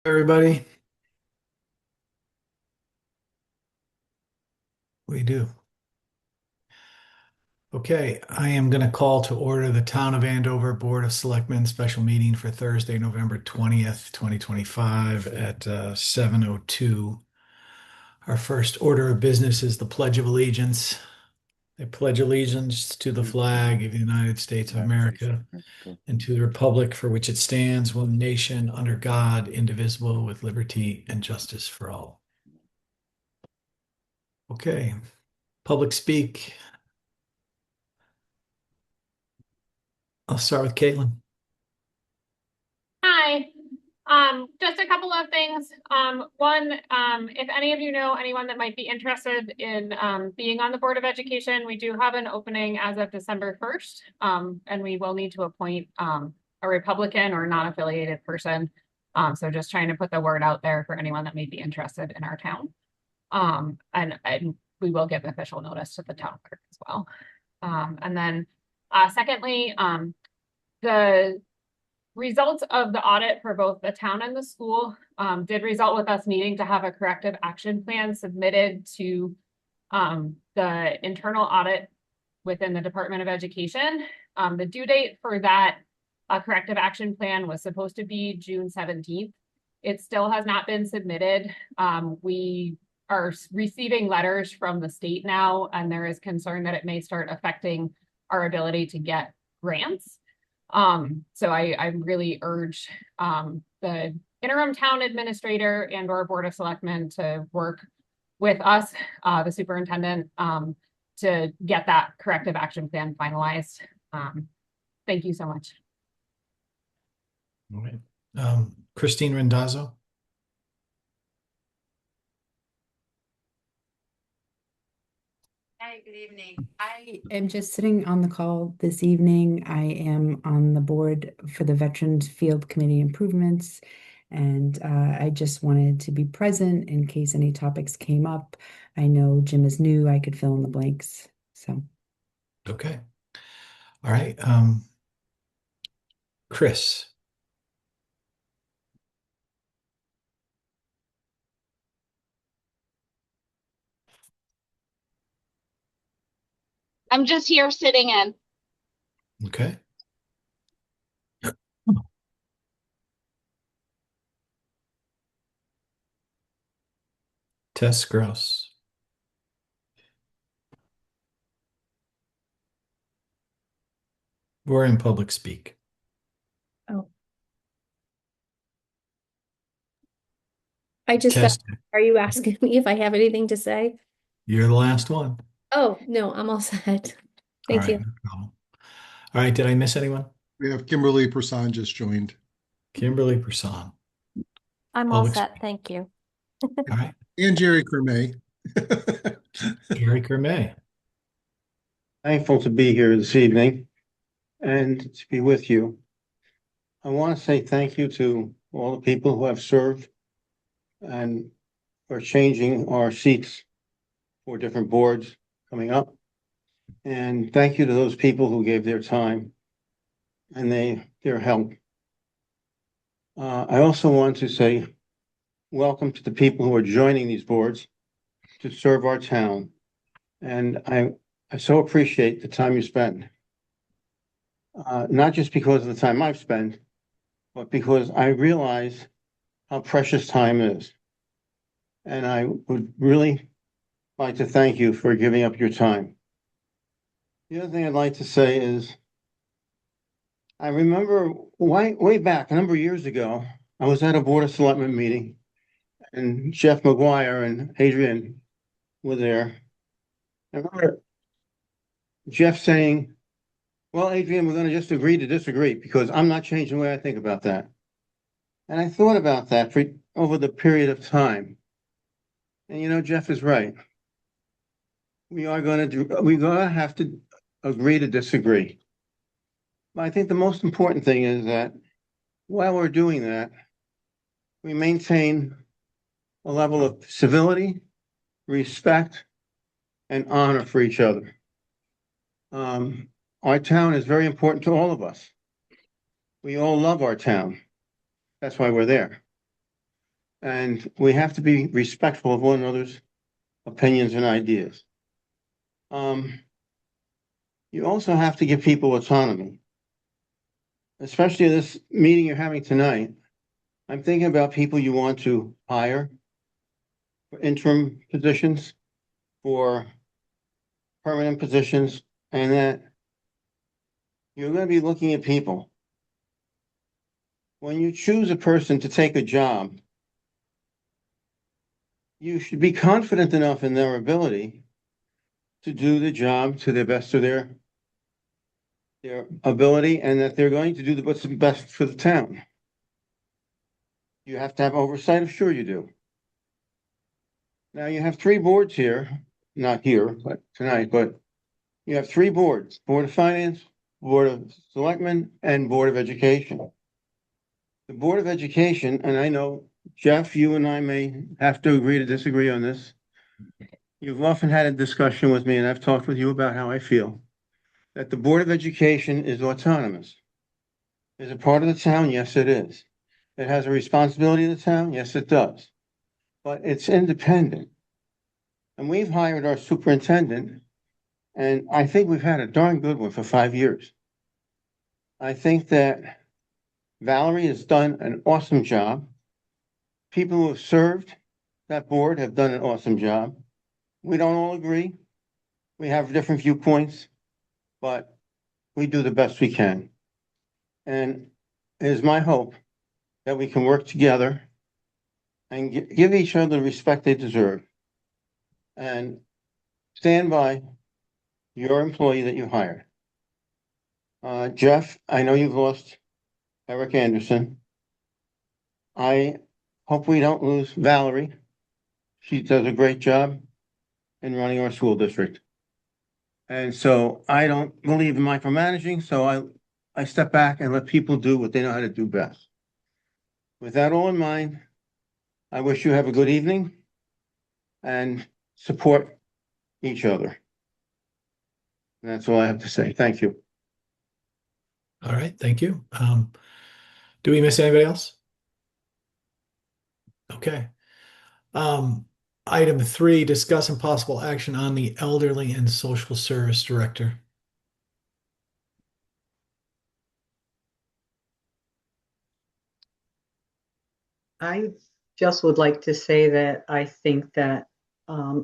Everybody, we do. Okay, I am going to call to order the Town of Andover Board of Selectmen special meeting for Thursday, November 20th, 2025 at 7:02. Our first order of business is the Pledge of Allegiance. I pledge allegiance to the flag of the United States of America and to the republic for which it stands, one nation under God, indivisible, with liberty and justice for all. Okay, public speak. I'll start with Caitlin. Hi. Just a couple of things. One, if any of you know anyone that might be interested in being on the Board of Education, we do have an opening as of December 1st. And we will need to appoint a Republican or non-affiliated person. So just trying to put the word out there for anyone that may be interested in our town. And we will give official notice to the town clerk as well. And then secondly, the results of the audit for both the town and the school did result with us needing to have a corrective action plan submitted to the internal audit within the Department of Education. The due date for that corrective action plan was supposed to be June 17th. It still has not been submitted. We are receiving letters from the state now, and there is concern that it may start affecting our ability to get grants. So I really urge the interim town administrator and or board of selectmen to work with us, the superintendent, to get that corrective action plan finalized. Thank you so much. All right. Christine Randazzo. Hi, good evening. I am just sitting on the call this evening. I am on the board for the Veterans Field Committee Improvements, and I just wanted to be present in case any topics came up. I know Jim is new. I could fill in the blanks. So, Okay. All right. Chris. I'm just here sitting in. Okay. Tess Gross. We're in public speak. Oh. I just Tess, are you asking me if I have anything to say? you're the last one. Oh, no, I'm all set. All Thank right, you. no problem. All right, did I miss anyone? We have Kimberly Person just joined. Kimberly Person. I'm all Public set, speak. thank you. All right. And Jerry Kermay. Jerry Kermay. Thankful to be here this evening and to be with you. I want to say thank you to all the people who have served and are changing our seats for different boards coming up. And thank you to those people who gave their time and their help. I also want to say welcome to the people who are joining these boards to serve our town. And I so appreciate the time you spend. Not just because of the time I've spent, but because I realize how precious time is. And I would really like to thank you for giving up your time. The other thing I'd like to say is, I remember way back a number of years ago, I was at a Board of Selectmen meeting and Jeff McGuire and Adrian were there. I remember Jeff saying, well, Adrian, we're going to just agree to disagree because I'm not changing the way I think about that. And I thought about that for over the period of time. And you know, Jeff is right. We're going to have to agree to disagree. But I think the most important thing is that while we're doing that, we maintain a level of civility, respect, and honor for each other. Our town is very important to all of us. We all love our town. That's why we're there. And we have to be respectful of one another's opinions and ideas. You also have to give people autonomy, especially this meeting you're having tonight. I'm thinking about people you want to hire for interim positions, for permanent positions, and that you're going to be looking at people. When you choose a person to take a job, you should be confident enough in their ability to do the job to the best of their ability, and that they're going to do what's best for the town. You have to have oversight, of sure you do. Now you have three boards here, not here, but tonight, but you have three boards: Board of Finance, Board of Selectmen, and Board of Education. The Board of Education, and I know, Jeff, you and I may have to agree to disagree on this. You've often had a discussion with me, and I've talked with you about how I feel that the Board of Education is autonomous. Is it part of the town? Yes, it is. It has a responsibility in the town? Yes, it does. But it's independent. And we've hired our superintendent, and I think we've had a darn good one for 5 years. I think that Valerie has done an awesome job. People who have served that board have done an awesome job. We don't all agree. We have different viewpoints, but we do the best we can. And it is my hope that we can work together and give each other the respect they deserve and stand by your employee that you hired. Jeff, I know you've lost Eric Anderson. I hope we don't lose Valerie. She does a great job in running our school district. And so I don't believe in micromanaging, so I step back and let people do what they know how to do best. With that all in mind, I wish you have a good evening and support each other. And that's all I have to say. Thank you. All right, thank you. Do we miss anybody else? Okay. Item 3, discuss impossible action on the elderly and social service director. I just would like to say that I think that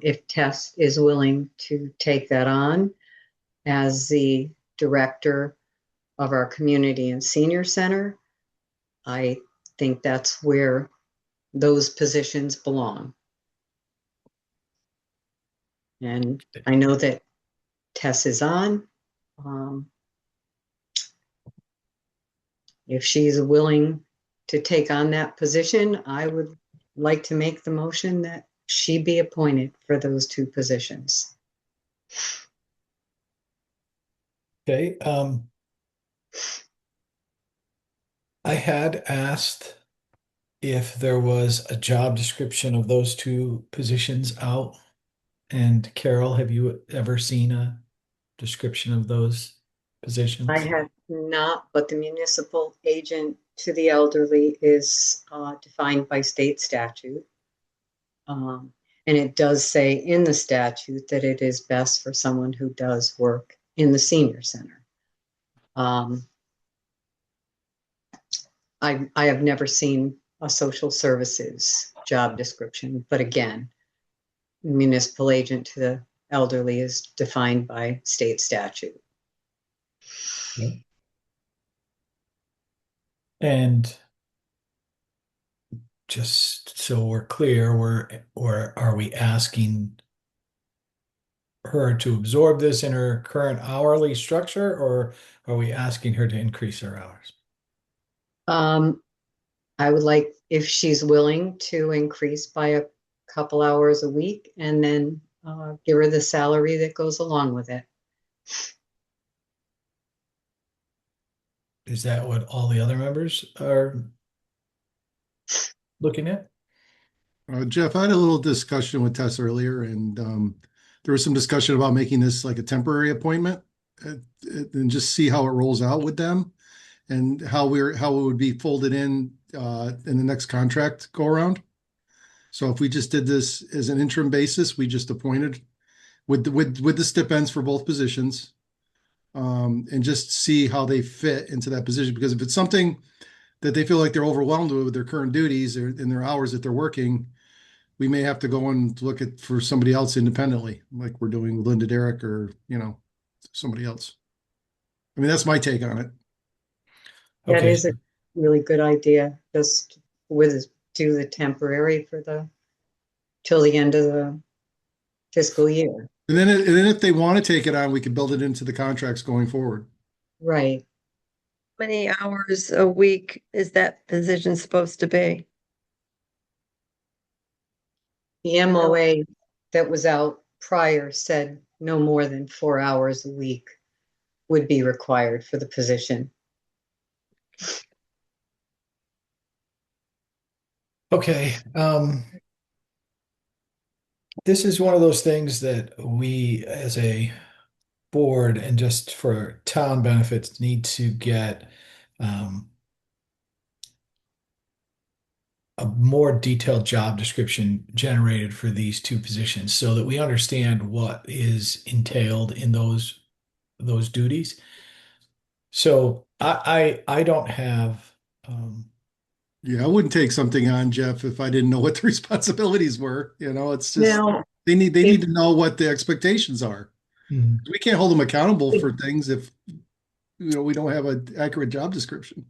if Tess is willing to take that on as the director of our community and senior center, I think that's where those positions belong. And I know that Tess is on. If she's willing to take on that position, I would like to make the motion that she be appointed for those two positions. Okay, I had asked if there was a job description of those two positions out. And Carol, have you ever seen a description of those positions? I have not, but the municipal agent to the elderly is defined by state statute. And it does say in the statute that it is best for someone who does work in the senior center. I have never seen a social services job description, but again, municipal agent to the elderly is defined by state statute. And just so we're clear, or are we asking her to absorb this in her current hourly structure, or are we asking her to increase her hours? I would like if she's willing to increase by a couple hours a week and then give her the salary that goes along with it. Is that what all the other members are looking at? Jeff, I had a little discussion with Tess earlier, and there was some discussion about making this like a temporary appointment and just see how it rolls out with them and how it would be folded in the next contract go around. So if we just did this as an interim basis, we just appointed with the stipends for both positions, and just see how they fit into that position. Because if it's something that they feel like they're overwhelmed with their current duties or in their hours that they're working, we may have to go and look at for somebody else independently, like we're doing with Linda Derrick or, somebody else. I mean, that's my take on it. That Okay, is a really good idea, just do the temporary till the end of the fiscal year. And then if they want to take it on, we can build it into the contracts going forward. Right. Many hours a week is that position supposed to be? The MOA that was out prior said no more than 4 hours a week would be required for the position. okay. This is one of those things that we, as a board, and just for town benefits, need to get a more detailed job description generated for these two positions so that we understand what is entailed in those duties. So I don't have Yeah, I wouldn't take something on, Jeff, if I didn't know what the responsibilities were. It's just Now, they if need to know what the expectations are. hmm, We can't hold them accountable for things if we don't have an accurate job description.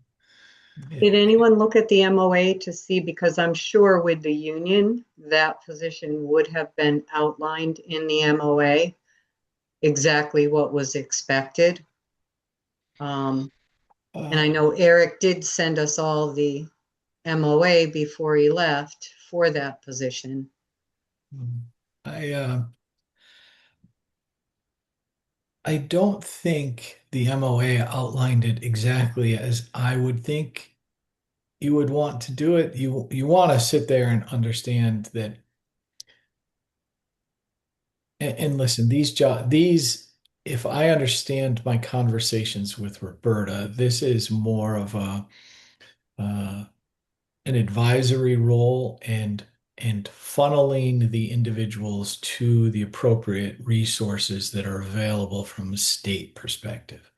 did yeah. anyone look at the MOA to see, because I'm sure with the union, that position would have been outlined in the MOA, exactly what was expected. And I know Eric did send us all the MOA before he left for that position. I I don't think the MOA outlined it exactly as I would think you would want to do it. You want to sit there and understand that, and listen, these, if I understand my conversations with Roberta, this is more of a an advisory role and funneling the individuals to the appropriate resources that are available from a state perspective.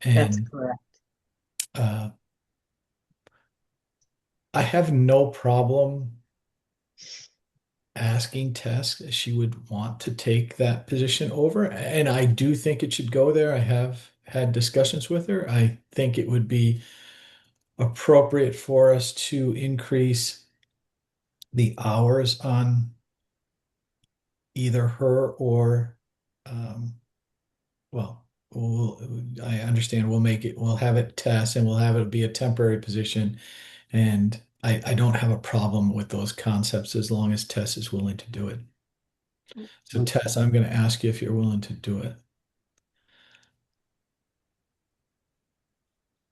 That's And correct. uh, I have no problem asking Tess if she would want to take that position over. And I do think it should go there. I have had discussions with her. I think it would be appropriate for us to increase the hours on either her or, um, well, I understand we'll have it Tess and we'll have it be a temporary position. And I don't have a problem with those concepts as long as Tess is willing to do it. So Tess, I'm going to ask you if you're willing to do it.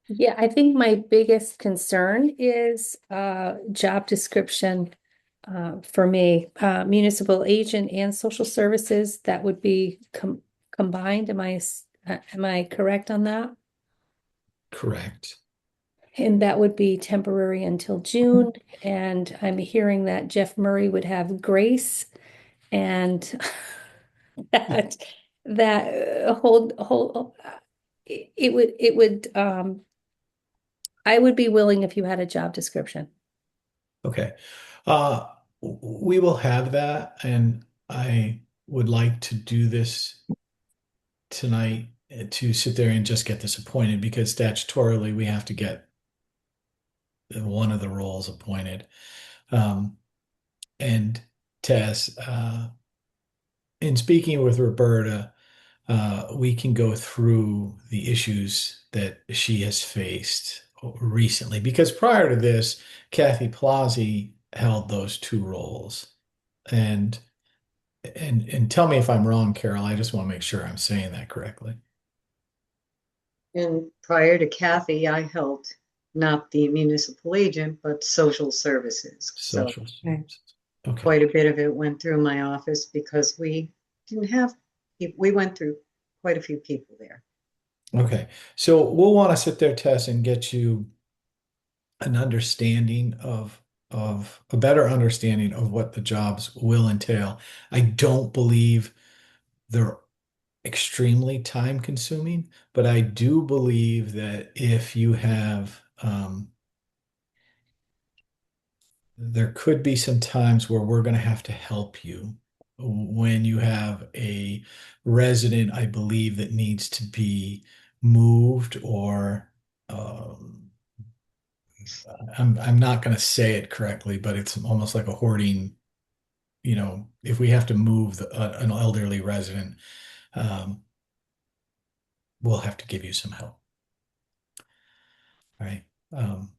Yeah, I think my biggest concern is job description for me. Municipal agent and social services, that would be combined. Am I correct on that? Correct. And that would be temporary until June. And I'm hearing that Jeff Murray would have grace and that hold it would I would be willing if you had a job description. Okay. Uh, we will have that, and I would like to do this tonight to sit there and just get this appointed because statutorily we have to get one of the roles appointed. Um, and Tess, in speaking with Roberta, we can go through the issues that she has faced recently because prior to this, Kathy Plazzi held those two roles. And and tell me if I'm wrong, Carol. I just want to make sure I'm saying that correctly. And prior to Kathy, I held not the municipal agent, but social services. So Social services. Okay. quite a bit of it went through my office because we went through quite a few people there. Okay. So we'll want to sit there, Tess, and get you an understanding of a better understanding of what the jobs will entail. I don't believe they're extremely time consuming, but I do believe that if you have, there could be some times where we're going to have to help you when you have a resident, I believe, that needs to be moved or I'm not going to say it correctly, but it's almost like a hoarding, if we have to move an elderly resident, um, we'll have to give you some help. Right. Um,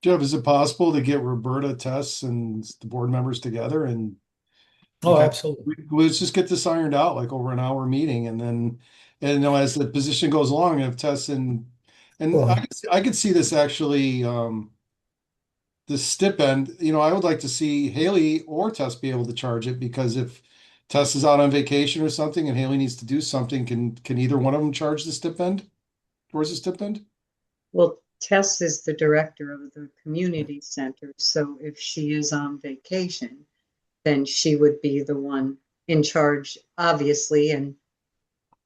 Jeff, is it possible to get Roberta, Tess, and the board members together and oh, kind absolutely. let's just get this ironed out like over an hour meeting and as the position goes along, if Tess and Well, I could see this actually the stipend, I would like to see Haley or Tess be able to charge it because if Tess is out on vacation or something and Haley needs to do something, can either one of them charge the stipend towards the stipend? Well, Tess is the director of the community center, so if she is on vacation, then she would be the one in charge, obviously, and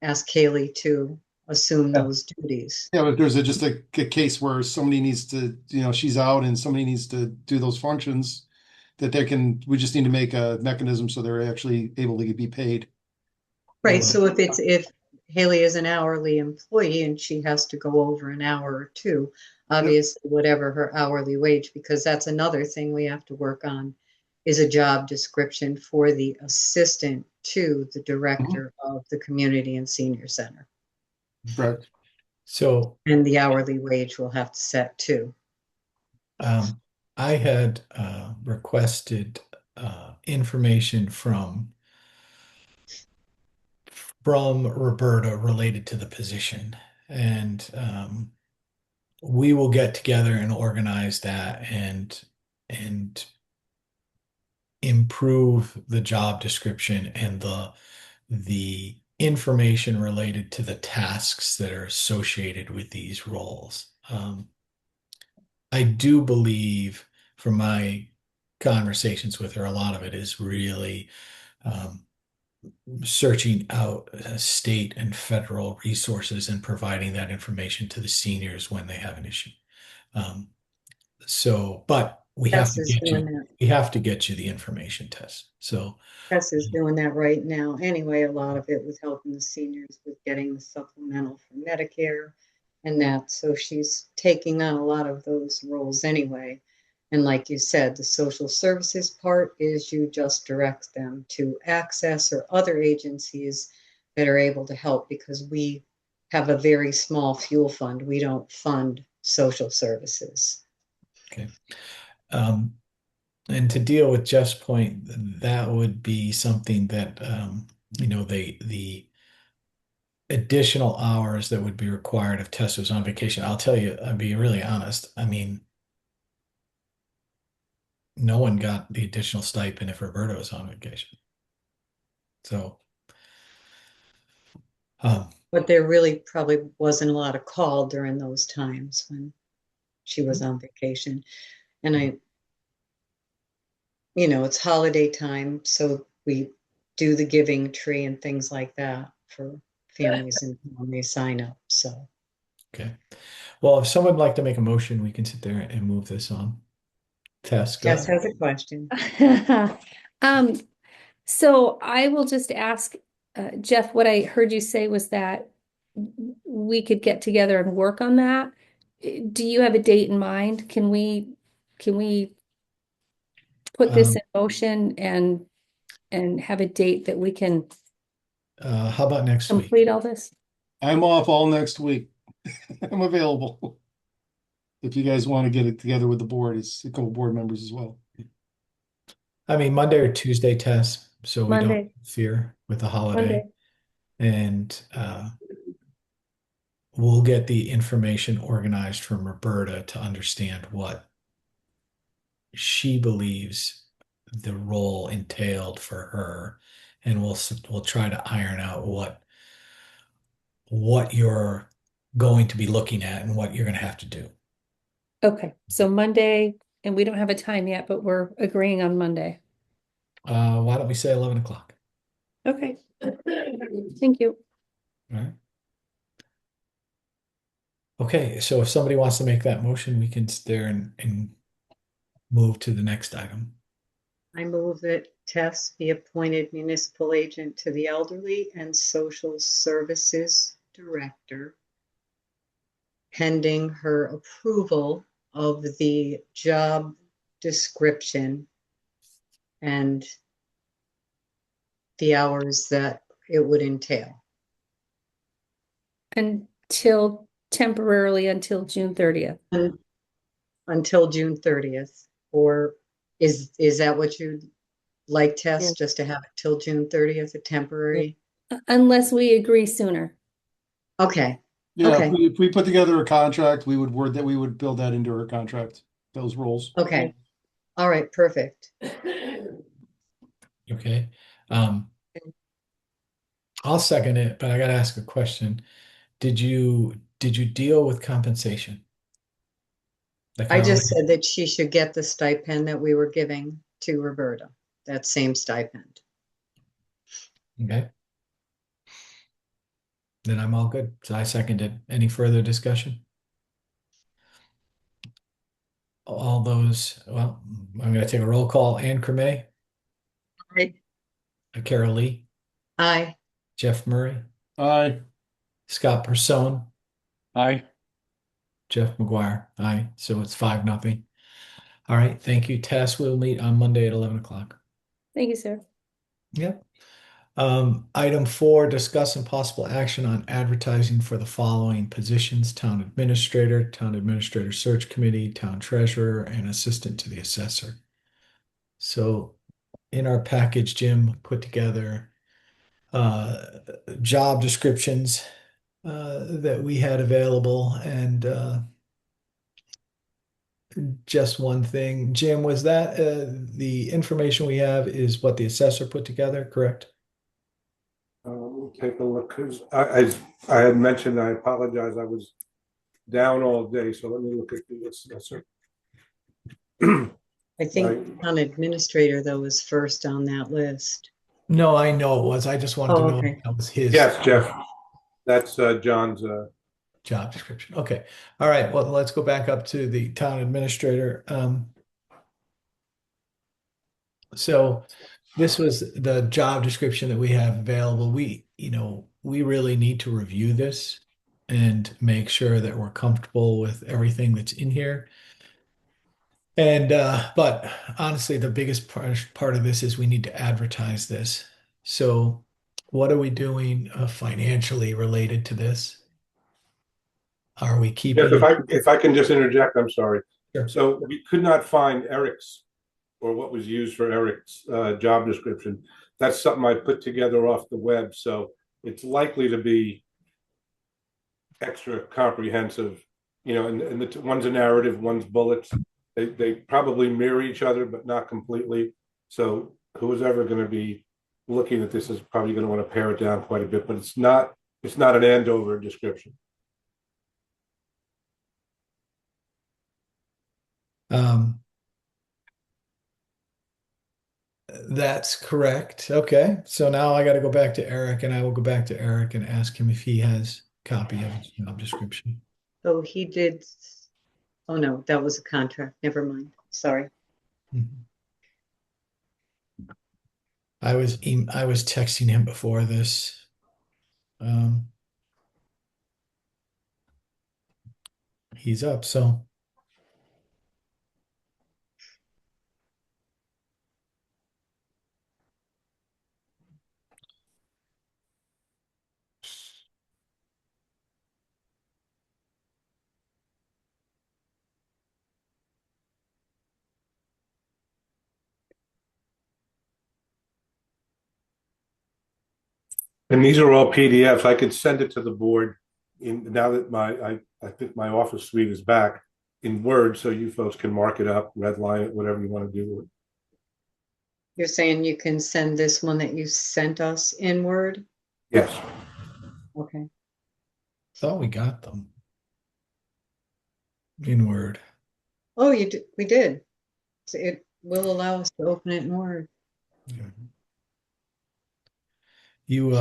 ask Kaylee to assume yeah. those duties. Yeah, but if there's just a case where somebody needs to, she's out and somebody needs to do those functions that we just need to make a mechanism so they're actually able to be paid. Right, so if Haley is an hourly employee and she has to go over an hour or two, obviously whatever her hourly wage, because that's another thing we have to work on, is a job description for the assistant to the director of the community and senior center. Correct. So And the hourly wage will have to set too. I had requested information from Roberta related to the position, and we will get together and organize that and improve the job description and the information related to the tasks that are associated with these roles. I do believe from my conversations with her, a lot of it is really um, searching out state and federal resources and providing that information to the seniors when they have an issue. But Tess is doing that. we have to get you the information test. So, Tess is doing that right now. Anyway, a lot of it was helping the seniors with getting the supplemental for Medicare and that. So she's taking on a lot of those roles anyway. And like you said, the social services part is you just direct them to Access or other agencies that are able to help because we have a very small fuel fund. We don't fund social services. okay. Um, and to deal with Jeff's point, that would be something that, the additional hours that would be required if Tess was on vacation. I'll tell you, I'll be really honest. I mean, no one got the additional stipend if Roberta was on vacation. So, um, But there really probably wasn't a lot of call during those times when she was on vacation. And it's holiday time, so we do the giving tree and things like that for families and when they sign up. So okay. Well, if someone would like to make a motion, we can sit there and move this on. Tess, go Tess ahead. has a question. Um, so I will just ask, Jeff, what I heard you say was that we could get together and work on that. Do you have a date in mind? Can we put this Um, in motion and have a date that we can How about next week? complete all this? I'm off all next week. I'm available. If you guys want to get it together with the board, it's a couple board members as well. I mean, Monday or Tuesday, Tess, so we don't Monday. fear with the holiday. Monday. And we'll get the information organized from Roberta to understand what she believes the role entailed for her, and we'll try to iron out what you're going to be looking at and what you're going to have to do. Okay, so Monday, And we don't have a time yet, but we're agreeing on Monday. Why don't we say 11 o'clock? Okay. Thank you. All right. Okay, so if somebody wants to make that motion, we can sit there and move to the next item. I move that Tess be appointed municipal agent to the Elderly and Social Services Director, pending her approval of the job description and the hours that it would entail. Temporarily until June 30th. Until June 30th, or is that what you'd like, Tess, Yeah. just to have it till June 30th, a temporary? Unless we agree sooner. Okay, Yeah, Okay. if we put together a contract, we would word that, we would build that into our contract, those roles. okay. All right, perfect. Okay. I'll second it, but I gotta ask a question. Did you deal with compensation? Like I how just said that she should get the stipend that we were giving to Roberta, that same stipend. okay. Then I'm all good. So I seconded. Any further discussion? All those, well, I'm gonna take a roll call. Ann Cremay, Right. Carol Lee, Aye. Jeff Murray, Aye. Scott Person, Aye. Jeff McGuire. Aye. So it's 5-0. All right. Thank you, Tess. We'll meet on Monday at 11 o'clock. Thank you, sir. Yep. Item 4, discuss and possible action on advertising for the following positions: town administrator search committee, town treasurer, and assistant to the assessor. So in our package, Jim put together job descriptions that we had available, and just one thing. Jim, was that the information we have is what the assessor put together, correct? We'll take a look, because I had mentioned, I apologize, I was down all day, so let me look at the assessor. I think Right. town administrator, though, was first on that list. No, I know it was. I just wanted to Oh, know okay. if that was his Yes, Jeff, that's John's, job description. Okay. All right. Well, let's go back up to the town administrator. So this was the job description that we have available. We really need to review this and make sure that we're comfortable with everything that's in here. And but honestly, the biggest part of this is we need to advertise this. So what are we doing financially related to this? Are we Jeff, keeping if I can just interject, I'm sorry. Sure. So we could not find Eric's, or what was used for Eric's job description. That's something I put together off the web, so it's likely to be extra comprehensive, and one's a narrative, one's bullets. They probably mirror each other, but not completely. So who's ever going to be looking at this is probably going to want to pare it down quite a bit, but it's not an Andover description. Um, that's correct. Okay. So now I got to go back to Eric, and I will go back to Eric and ask him if he has a copy of his job description. So he did. Oh, no, that was a contract. Never mind. Sorry. Mhm. I was texting him before this. He's up, so And these are all PDFs. I could send it to the board now that I think my office suite is back in Word, so you folks can mark it up, redline it, whatever you want to do with it. You're saying you can send this one that you sent us in Word? Yes. Okay. thought we got them in Word. Oh, we did. It will allow us to open it in Word. You,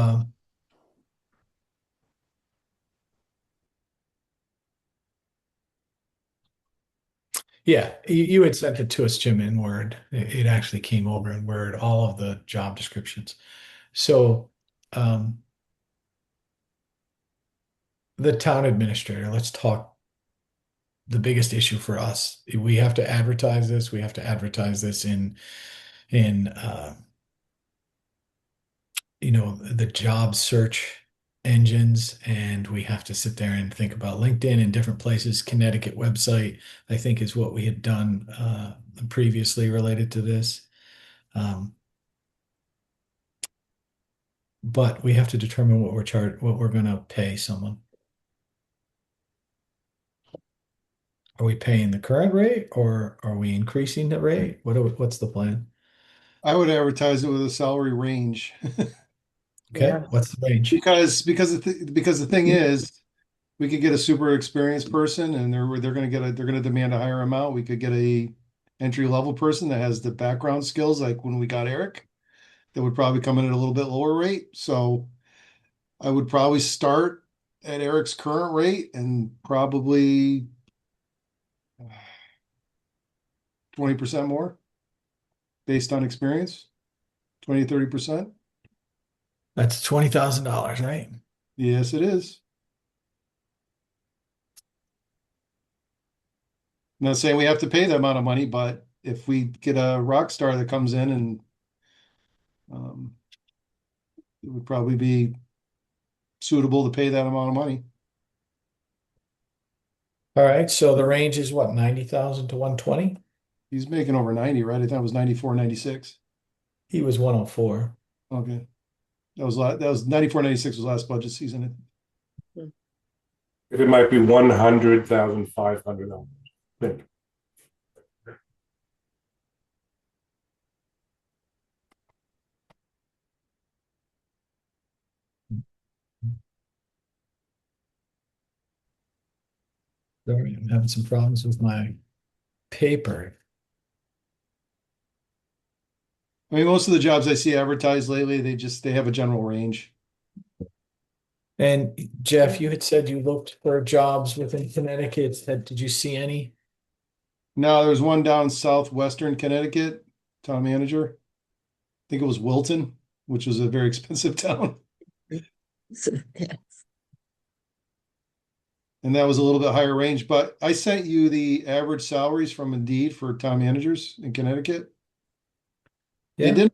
yeah, you had sent it to us, Jim, in Word. It actually came over in Word, all of the job descriptions. So, the town administrator, let's talk the biggest issue for us. We have to advertise this. We have to advertise this in the job search engines, and we have to sit there and think about LinkedIn and different places. Connecticut website, I think, is what we had done previously related to this. But we have to determine what we're going to pay someone. Are we paying the current rate, or are we increasing the rate? What's the plan? I would advertise it with a salary range. Okay, Yeah. what's the range? Because the thing is, we could get a super experienced person and they're gonna demand a higher amount. We could get a entry level person that has the background skills, like when we got Eric, that would probably come in at a little bit lower rate. So I would probably start at Eric's current rate and probably 20% more based on experience, 20 to 30%. That's $20,000, right? Yes, it is. I'm not saying we have to pay that amount of money, but if we get a rock star that comes in and um, it would probably be suitable to pay that amount of money. All right, so the range is what, 90,000 to 120? He's making over 90, right? I thought it was 94, 96. He was 104. Okay. That was 94, 96 was last budget season. If it might be $100,500. Think. Sorry, I'm having some problems with my paper. I mean, most of the jobs I see advertised lately, they have a general range. And Jeff, you had said you looked for jobs within Connecticut. Did you see any? Now, there's one down southwestern Connecticut, town manager. I think it was Wilton, which was a very expensive town. So, yeah. And that was a little bit higher range, but I sent you the average salaries from Indeed for town managers in Connecticut. Yeah. They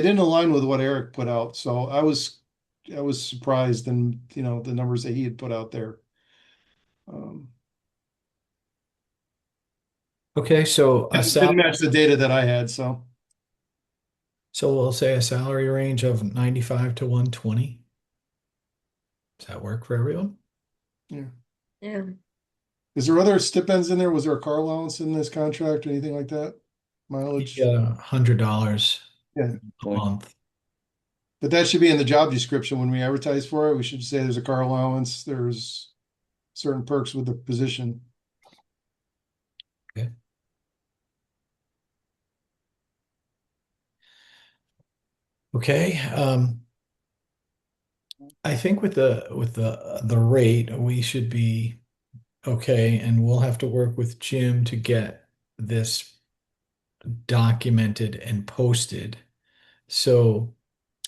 didn't align with what Eric put out, so I was surprised in, the numbers that he had put out there. Okay, so It didn't match the data that I had, so. So we'll say a salary range of 95 to 120. Does that work for everyone? Yeah. Yeah. Is there other stipends in there? Was there a car allowance in this contract or anything like that? Mileage? You get $100 Yeah. a month. But that should be in the job description when we advertise for it. We should say there's a car allowance, there's certain perks with the position. Okay. Okay. I think with the rate, we should be okay, and we'll have to work with Jim to get this documented and posted. So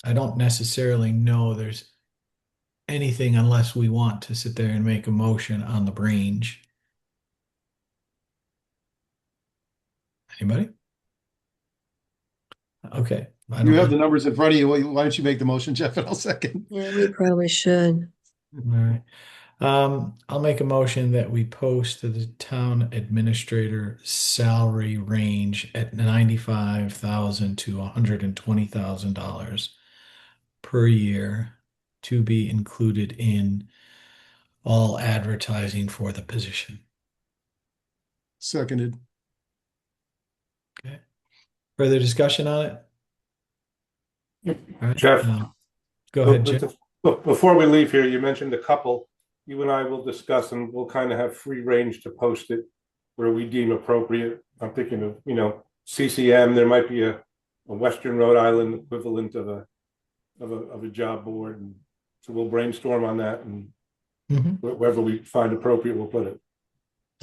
I don't necessarily know there's anything unless we want to sit there and make a motion on the range. Anybody? Okay. I You don't have know. the numbers in front of you. Why don't you make the motion, Jeff, and I'll second. Yeah, we probably should. All right. I'll make a motion that we post the town administrator salary range at $95,000 to $120,000 per year to be included in all advertising for the position. Seconded. Okay. Further discussion on it? All right. Jeff. Go ahead, Jim. Before we leave here, you mentioned a couple. You and I will discuss, and we'll kind of have free range to post it where we deem appropriate. I'm thinking of, CCM, there might be a Western Rhode Island equivalent of a job board. And so we'll brainstorm on that, and Mhm. wherever we find appropriate, we'll put it.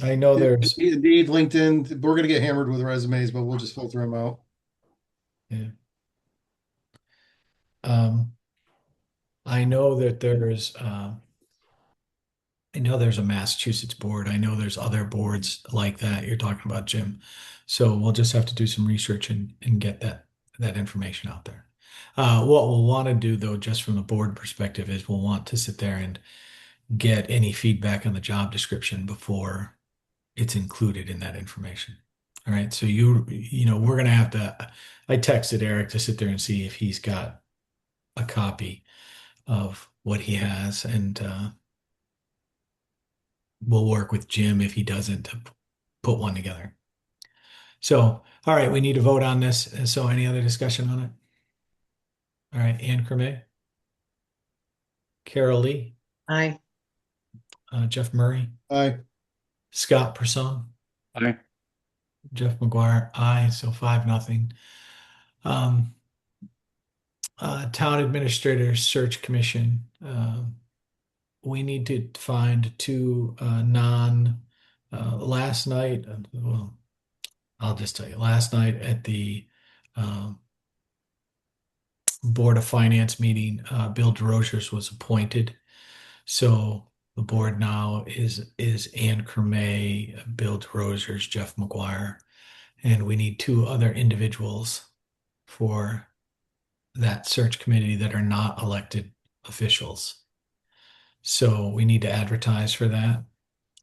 I know there's, Indeed, LinkedIn, we're gonna get hammered with resumes, but we'll just filter them out. yeah. Um, I know that I know there's a Massachusetts board. I know there's other boards like that you're talking about, Jim. So we'll just have to do some research and get that information out there. What we'll want to do though, just from the board perspective, is we'll want to sit there and get any feedback on the job description before it's included in that information. All right. So we're gonna have to. I texted Eric to sit there and see if he's got a copy of what he has, and we'll work with Jim if he doesn't to put one together. So, all right, we need to vote on this. So, any other discussion on it? All right, Anne Creme, Carol Lee, Aye. Jeff Murray, Aye. Scott Person, Aye. Jeff McGuire, aye. So 5-0. Um, Town Administrator Search Commission. We need to find two last night. Well, I'll just tell you, last night at the um, Board of Finance meeting, Bill DeRosiers was appointed. So the board now is Ann Creme, Bill DeRosiers, Jeff McGuire, and we need two other individuals for that search committee that are not elected officials. So we need to advertise for that.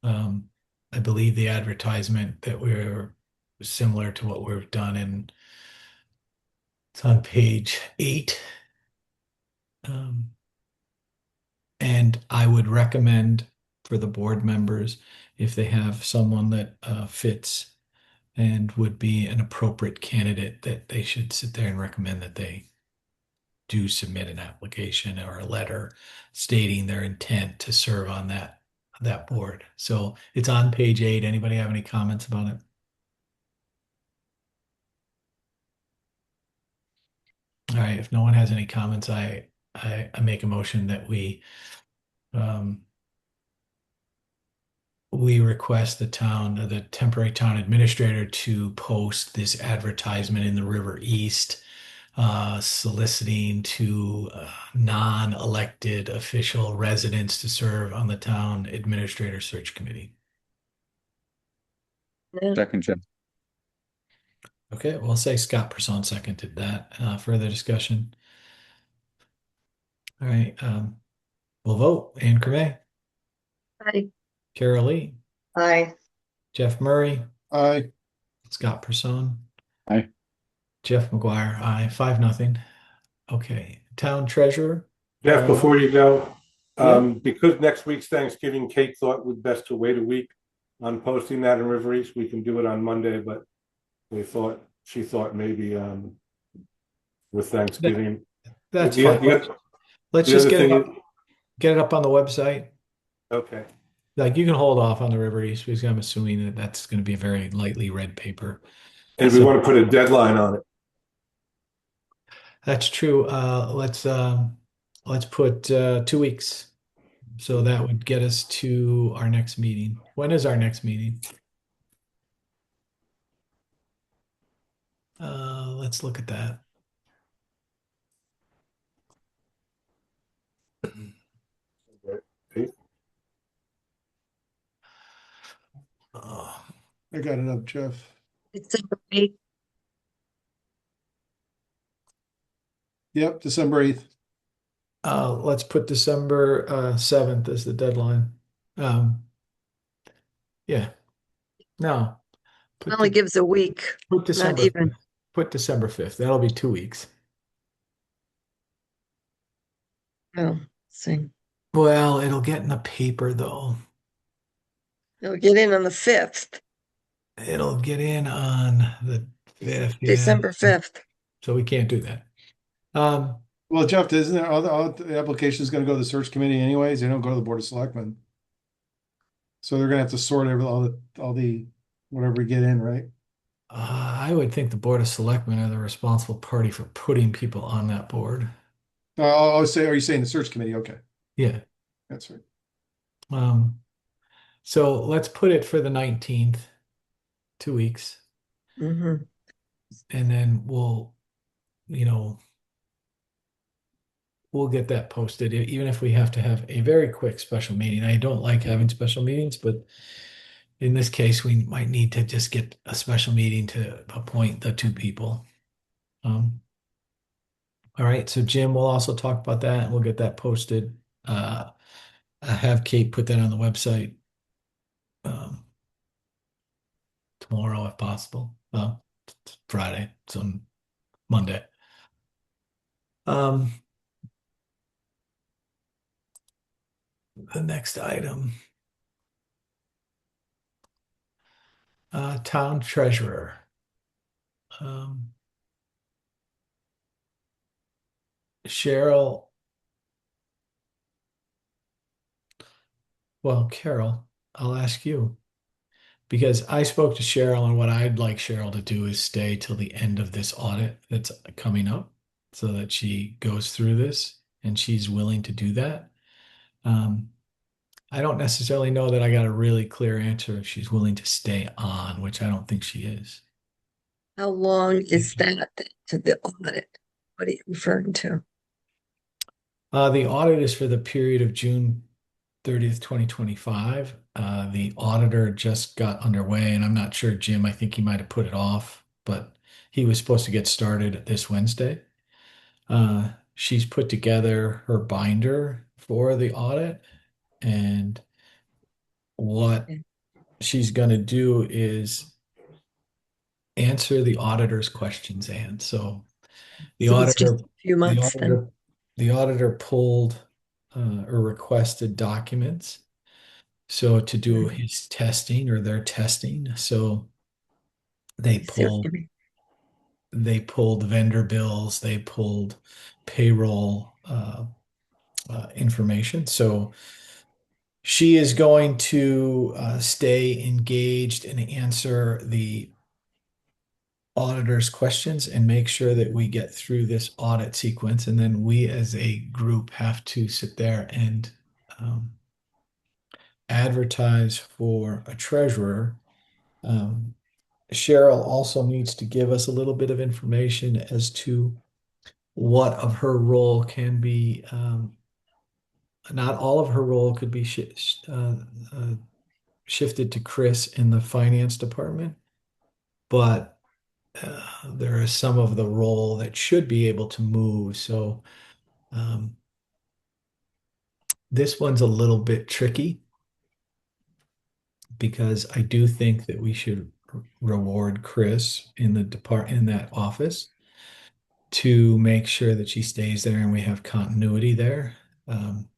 Um, I believe the advertisement that we're similar to what we've done it's on page 8. Um, and I would recommend for the board members, if they have someone that fits and would be an appropriate candidate, that they should sit there and recommend that they do submit an application or a letter stating their intent to serve on that board. So it's on page 8. Anybody have any comments about it? All right, if no one has any comments, I make a motion that um, we request the temporary town administrator to post this advertisement in the River East, soliciting to non-elected official residents to serve on the town administrator search committee. Second, Jim. Okay, we'll say Scott Person seconded that. Further discussion? All right, we'll vote. Ann Creme, Aye. Carol Lee, Aye. Jeff Murray, Aye. Scott Person, Aye. Jeff McGuire, aye. 5-0. Okay, town treasurer. Jeff, before you go, Yeah. because next week's Thanksgiving, Kate thought it would best to wait a week on posting that in River East. We can do it on Monday, but she thought maybe with Thanksgiving. That's The- fine. the- Let's the just other get it up on the website. Okay. Like you can hold off on the River East because I'm assuming that that's going to be a very lightly read paper. And we want to put a deadline on it. That's true. Let's put 2 weeks. So that would get us to our next meeting. When is our next meeting? Let's look at that. Uh, I got it up, Jeff. December 8th. Yep, December 8th. let's put December 7th as the deadline. Yeah. No. It only gives a week, Put not December even. 5th. Put December 5th. That'll be 2 weeks. Oh, see. Well, it'll get in the paper though. It'll get in on the 5th, It'll get in on the 5th. Yeah. December 5th. So we can't do that. Um, Well, Jeff, isn't there all the applications gonna go to the search committee anyways? They don't go to the Board of Selectmen. So they're gonna have to sort all the whatever we get in, right? I would think the Board of Selectmen are the responsible party for putting people on that board. I'll say, are you saying the search committee? Okay, Yeah. that's right. Um, so let's put it for the 19th, 2 weeks, Mhm. and then you know, we'll get that posted, even if we have to have a very quick special meeting. I don't like having special meetings, but in this case, we might need to just get a special meeting to appoint the two people. All right, so Jim will also talk about that and we'll get that posted. I have Kate put that on the website um, tomorrow if possible. Well, it's Friday, so Monday. Um, the next item, town treasurer. Um, Cheryl, well, Carol, I'll ask you because I spoke to Cheryl, and what I'd like Cheryl to do is stay till the end of this audit that's coming up so that she goes through this and she's willing to do that. Um, I don't necessarily know that I got a really clear answer if she's willing to stay on, which I don't think she is. How long is that to the audit? What are you referring to? The audit is for the period of June 30th, 2025. The auditor just got underway, and I'm not sure, Jim, I think he might have put it off, but he was supposed to get started this Wednesday. She's put together her binder for the audit, and what Okay. she's going to do is answer the auditor's questions. And so the So it's just auditor, a few the months then. auditor, the auditor pulled or requested documents. So to do Mhm. his testing or their testing. So they I see what pulled you mean. they pulled vendor bills, they pulled payroll information. So she is going to stay engaged and answer the auditor's questions and make sure that we get through this audit sequence. And then we as a group have to sit there and um, advertise for a treasurer. Um, Cheryl also needs to give us a little bit of information as to what of her role can be, not all of her role could be uh, shifted to Chris in the finance department, but there is some of the role that should be able to move. So this one's a little bit tricky because I do think that we should reward Chris in in that office to make sure that she stays there and we have continuity there. Um,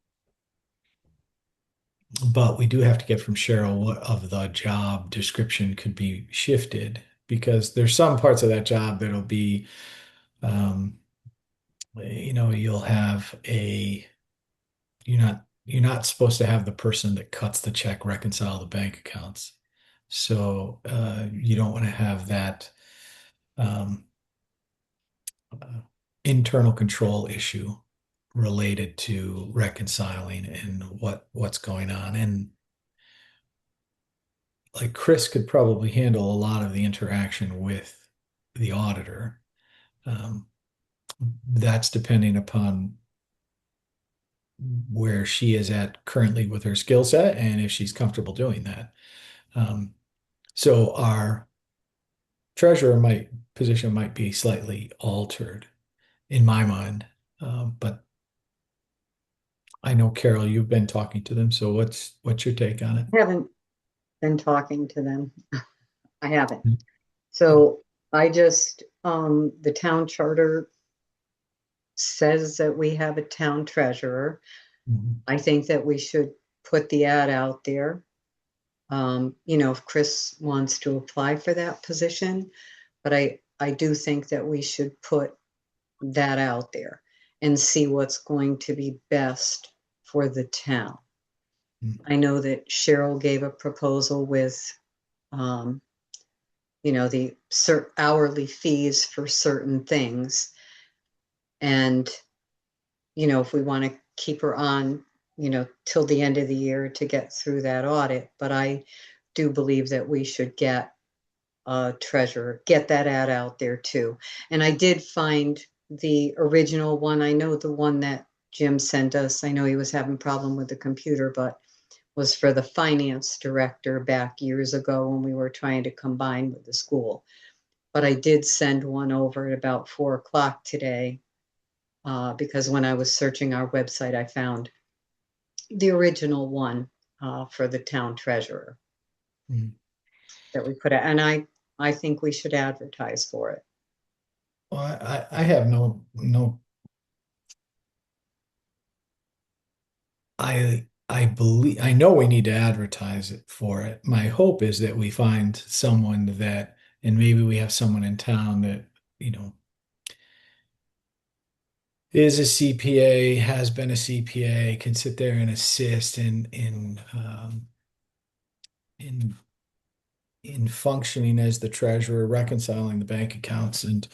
but we do have to get from Cheryl what of the job description could be shifted because there's some parts of that job that'll be, um, you'll have you're not supposed to have the person that cuts the check reconcile the bank accounts. So you don't want to have that um, uh, internal control issue related to reconciling and what's going on. And like Chris could probably handle a lot of the interaction with the auditor. Um, that's depending upon where she is at currently with her skill set and if she's comfortable doing that. Um, so our treasurer might position might be slightly altered in my mind. But I know Carol, you've been talking to them, so what's your take on it? I haven't been talking to them. I haven't. Yeah. So I just, the town charter says that we have a town treasurer. Mhm. I think that we should put the ad out there. If Chris wants to apply for that position, but I do think that we should put that out there and see what's going to be best for the town. Mhm. I know that Cheryl gave a proposal with, um, the hourly fees for certain things. And, if we want to keep her on, till the end of the year to get through that audit. But I do believe that we should get a treasurer, get that ad out there too. And I did find the original one. I know the one that Jim sent us. I know he was having problem with the computer, but was for the finance director back years ago when we were trying to combine with the school. But I did send one over at about 4 o'clock today, because when I was searching our website, I found the original one for the town treasurer Mhm. that we put out. And I think we should advertise for it. Well, I have no, I believe, I know we need to advertise it for it. My hope is that we find someone that, and maybe we have someone in town that, you know, is a CPA, has been a CPA, can sit there and assist in in functioning as the treasurer, reconciling the bank accounts and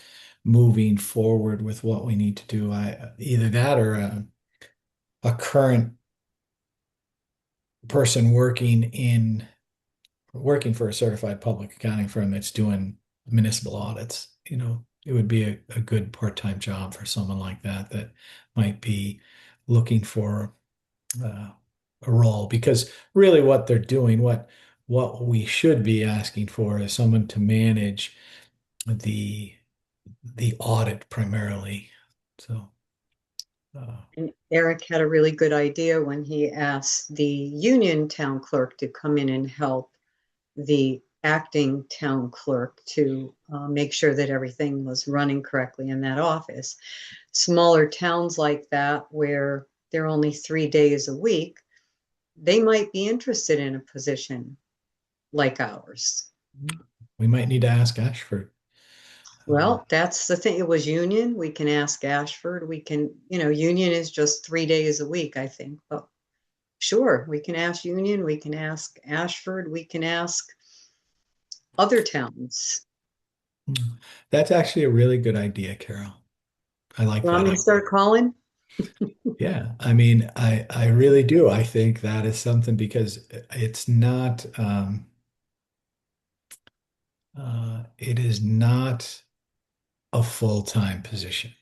moving forward with what we need to do. Either that or a current person working for a certified public accounting firm that's doing municipal audits. It would be a good part-time job for someone like that that might be looking for a role, because really what they're doing, what we should be asking for is someone to manage the the audit primarily. So And Eric had a really good idea when he asked the union town clerk to come in and help the acting town clerk to make sure that everything was running correctly in that office. Smaller towns like that, where they're only 3 days a week, they might be interested in a position like ours. we might need to ask Ashford. Well, that's the thing. It was Union. We can ask Ashford. We can, Union is just 3 days a week, I think. But sure, we can ask Union. We can ask Ashford. We can ask other towns. That's actually a really good idea, Carol. I like Want that me to idea. start calling? Yeah, I mean, I really do. I think that is something, because it's not it is not a full-time position.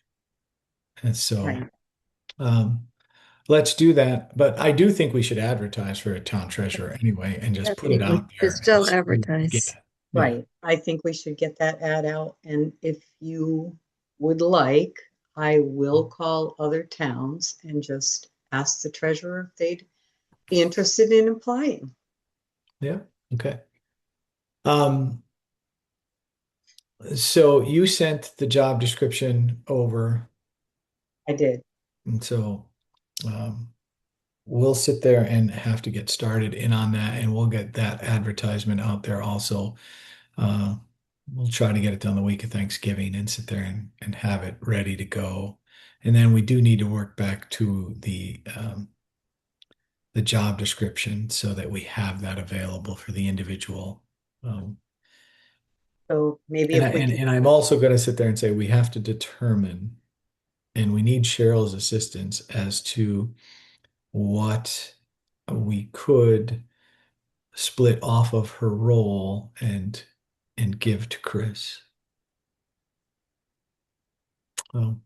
And so Right. um let's do that. But I do think we should advertise for a town treasurer anyway and just put it Definitely. out Should there and still see what we get. advertise. Yeah. Right. I think we should get that ad out. And if you would like, I will call other towns and just ask the treasurer if they'd be interested in applying. Yeah. Okay. Um, so you sent the job description over, I did. and so um, we'll sit there and have to get started in on that, and we'll get that advertisement out there also. Uh, we'll try to get it done the week of Thanksgiving and sit there and have it ready to go. And then we do need to work back to the job description so that we have that available for the individual. Um, So maybe and, if we can, and I'm also going to sit there and say we have to determine, and we need Cheryl's assistance as to what we could split off of her role and give to Chris. So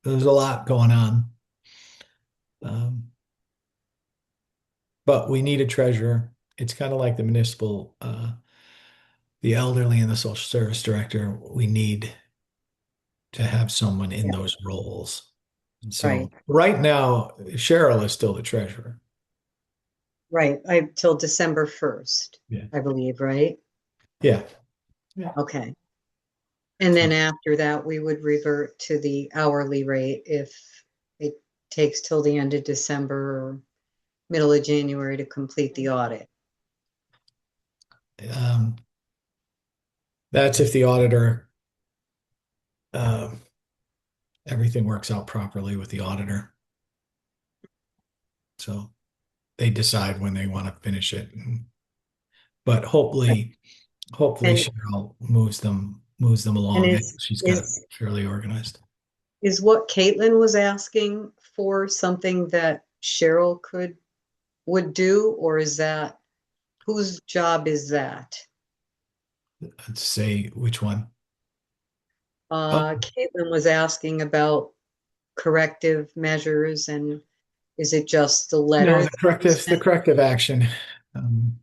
there's a lot going on. Um, but we need a treasurer. It's kind of like the municipal, the elderly and the social service director. We need to have someone in yeah, those roles. And right, so right now, Cheryl is still the treasurer. right. Till December 1st, Yeah. I believe, right? Yeah. Yeah. Okay. And then after that, we would revert to the hourly rate if it takes till the end of December or middle of January to complete the audit. Um, that's if the auditor, um, everything works out properly with the auditor. So they decide when they want to finish it. But hopefully, hopefully And Cheryl moves them and along. She's got it is fairly organized. is what Caitlin was asking for something that Cheryl would do, or is that whose job is that? Let's say which one. Caitlin was asking about corrective measures, and is it just the No, letter the that was corrective, the sent? corrective action. Um,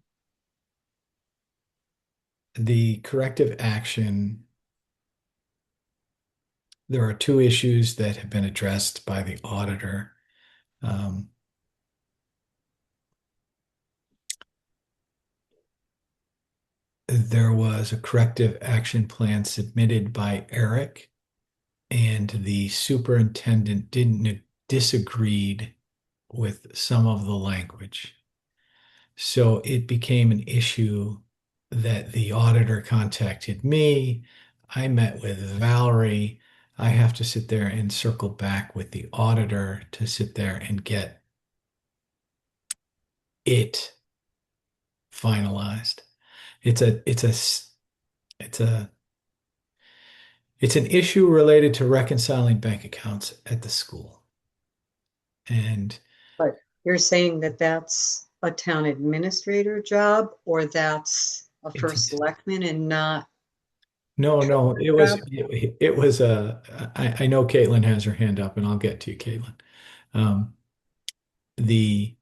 the corrective action, there are two issues that have been addressed by the auditor. Um, there was a corrective action plan submitted by Eric, and the superintendent didn't disagreed with some of the language. So it became an issue that the auditor contacted me. I met with Valerie. I have to sit there and circle back with the auditor to sit there and get it finalized. It's a it's a it's a it's an issue related to reconciling bank accounts at the school. And But you're saying that that's a town administrator job, or that's a it's first selectman and not no, her it was job? it was I know Caitlin has her hand up and I'll get to you, Caitlin. Um, the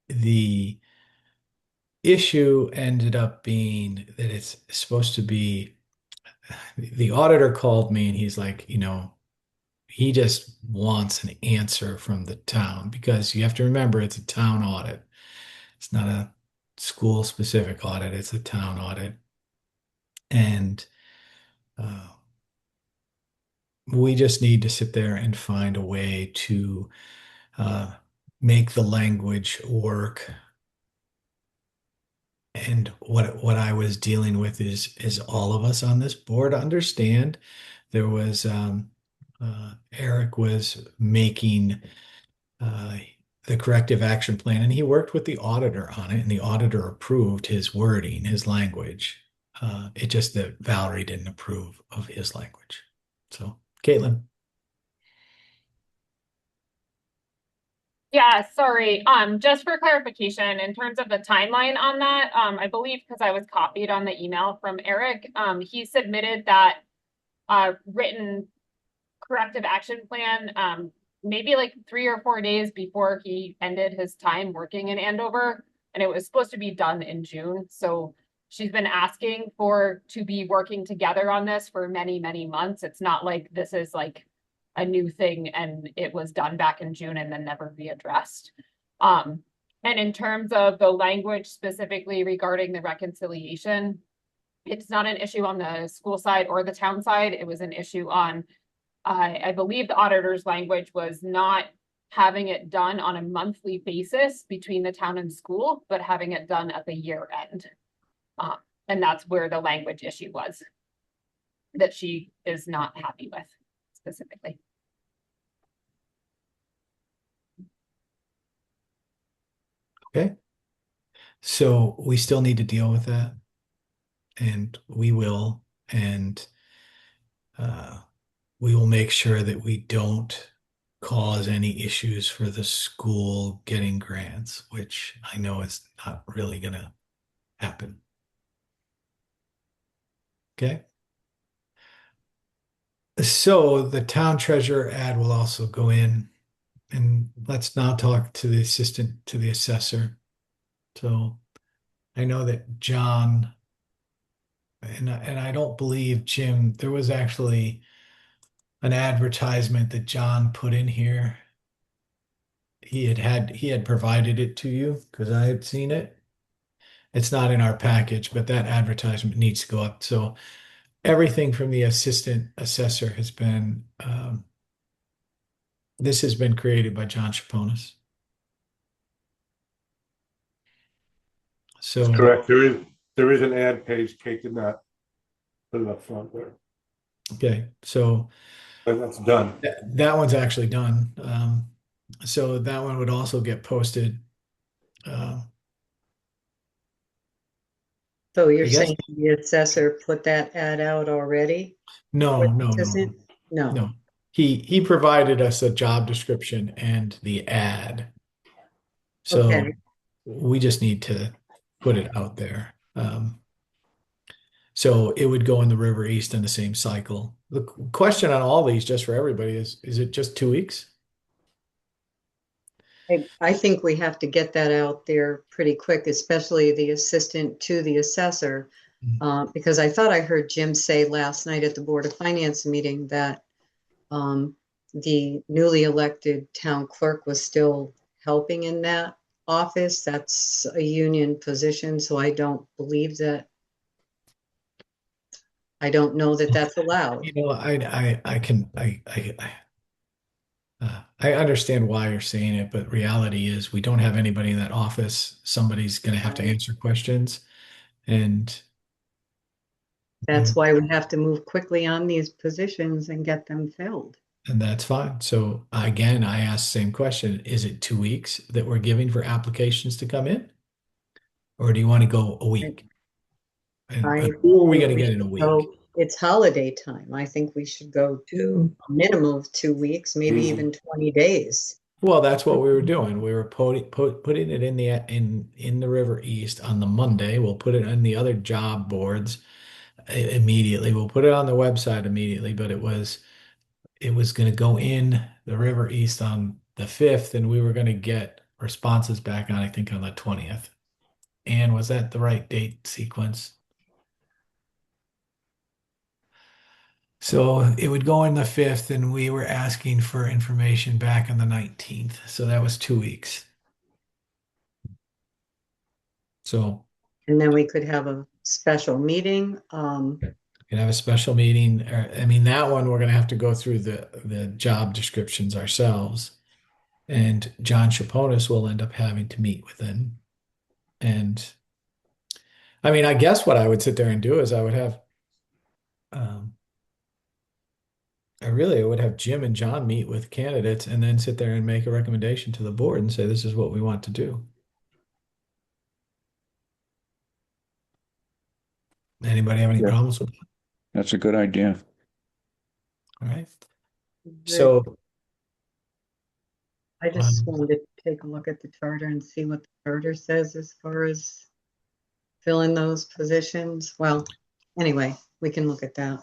the issue ended up being that it's supposed to be the auditor called me and he's like, he just wants an answer from the town because you have to remember it's a town audit. It's not a school specific audit, it's a town audit. And uh, we just need to sit there and find a way to uh, make the language work. And what I was dealing with is all of us on this board understand there was Eric was making uh, the corrective action plan, and he worked with the auditor on it, and the auditor approved his wording, his language. It just that Valerie didn't approve of his language. So, Caitlin. Yeah, sorry. Just for clarification, in terms of the timeline on that, I believe because I was copied on the email from Eric, he submitted that written corrective action plan, maybe like 3 or 4 days before he ended his time working in Andover, and it was supposed to be done in June. So she's been asking to be working together on this for many, many months. It's not like this is like a new thing and it was done back in June and then never readdressed. And in terms of the language specifically regarding the reconciliation, it's not an issue on the school side or the town side. It was an issue on, I believe the auditor's language was not having it done on a monthly basis between the town and school, but having it done at the year end. And that's where the language issue was that she is not happy with specifically. Okay. So we still need to deal with that, and we will, and uh, we will make sure that we don't cause any issues for the school getting grants, which I know is not really going to happen. Okay. So the town treasurer ad will also go in, and let's now talk to the assistant to the assessor. So I know that John, and I don't believe Jim, there was actually an advertisement that John put in here. He had provided it to you because I had seen it. It's not in our package, but that advertisement needs to go up. So everything from the assistant assessor this has been created by John Chaponis. That's So, correct. There is an ad page. Kate did not put it up front there, okay, so but that's done. that one's actually done. So that one would also get posted. Uh, So you're I guess, saying the assessor put that ad out already? no, Or no, this no, isn't? No. no. He provided us a job description and the ad. So Okay. we just need to put it out there. So it would go in the River East in the same cycle. The question on all these, just for everybody, is it just 2 weeks? I think we have to get that out there pretty quick, especially the assistant to the assessor. Because I thought I heard Jim say last night at the Board of Finance meeting that the newly elected town clerk was still helping in that office. That's a union position, so I don't believe that. I don't know that that's allowed. You know, I can, I understand why you're saying it, but reality is we don't have anybody in that office. Somebody's going to have to answer questions, and That's why we have to move quickly on these positions and get them filled. and that's fine. So again, I asked the same question: is it 2 weeks that we're giving for applications to come in, or do you want to go a week? I And who are we think going to we get in a should week? go, it's holiday time. I think we should go Two. a minimum of 2 weeks, maybe even 20 days. Well, that's what we were doing. We were putting it in the River East on the Monday. We'll put it on the other job boards immediately. We'll put it on the website immediately, but it was going to go in the River East on the 5th, and we were going to get responses back on, I think, on the 20th. And was that the right date sequence? So it would go in the 5th, and we were asking for information back on the 19th. So that was 2 weeks. So And then we could have a special meeting. we can have a special meeting. I mean, that one we're going to have to go through the job descriptions ourselves. And John Chaponis will end up having to meet with them. And I mean, I guess what I would sit there and do is um, I would have Jim and John meet with candidates and then sit there and make a recommendation to the board and say, this is what we want to do. Anybody have any Yeah. problems with that? That's a good idea. All right. Good. So, I just wanted to take a look at the charter and see what the charter says as far as filling those positions. Well, anyway, we can look at that.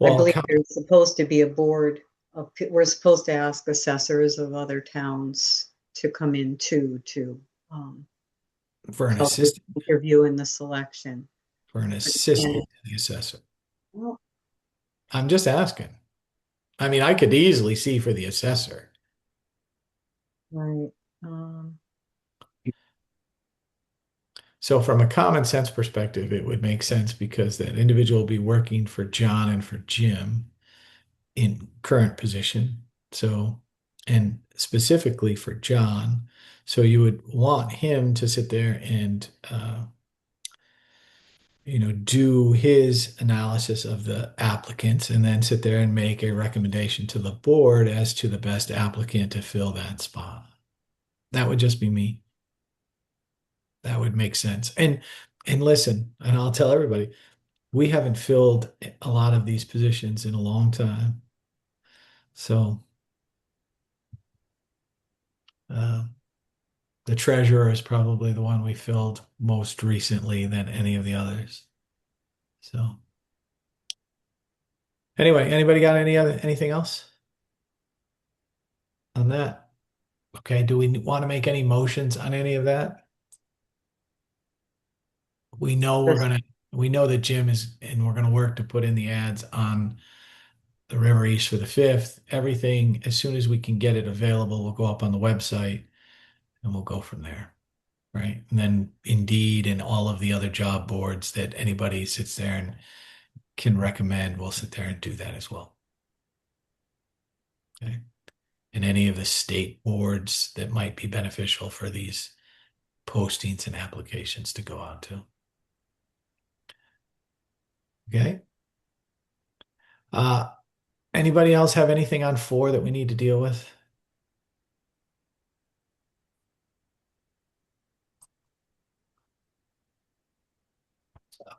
I well, believe there's supposed to be a board of, we're supposed to ask assessors of other towns to come in too, to for an help with assistant, the interview and the selection. for an assistant to the assessor. Well, I'm just asking. I mean, I could easily see for the assessor. right. So from a common sense perspective, it would make sense because that individual will be working for John and for Jim in current position. So, and specifically for John. So you would want him to sit there and, do his analysis of the applicants and then sit there and make a recommendation to the board as to the best applicant to fill that spot. That would just be me. That would make sense. And listen, and I'll tell everybody, we haven't filled a lot of these positions in a long time. So uh, the treasurer is probably the one we filled most recently than any of the others. So anyway, anybody got anything else on that? Okay, do we want to make any motions on any of that? We know we know that Jim is, and we're gonna work to put in the ads on the River East for the 5th. Everything, as soon as we can get it available, will go up on the website and we'll go from there. Right. And then Indeed and all of the other job boards that anybody sits there and can recommend, we'll sit there and do that as well. Okay. And any of the state boards that might be beneficial for these postings and applications to go out to. Okay. Uh, Anybody else have anything on 4 that we need to deal with?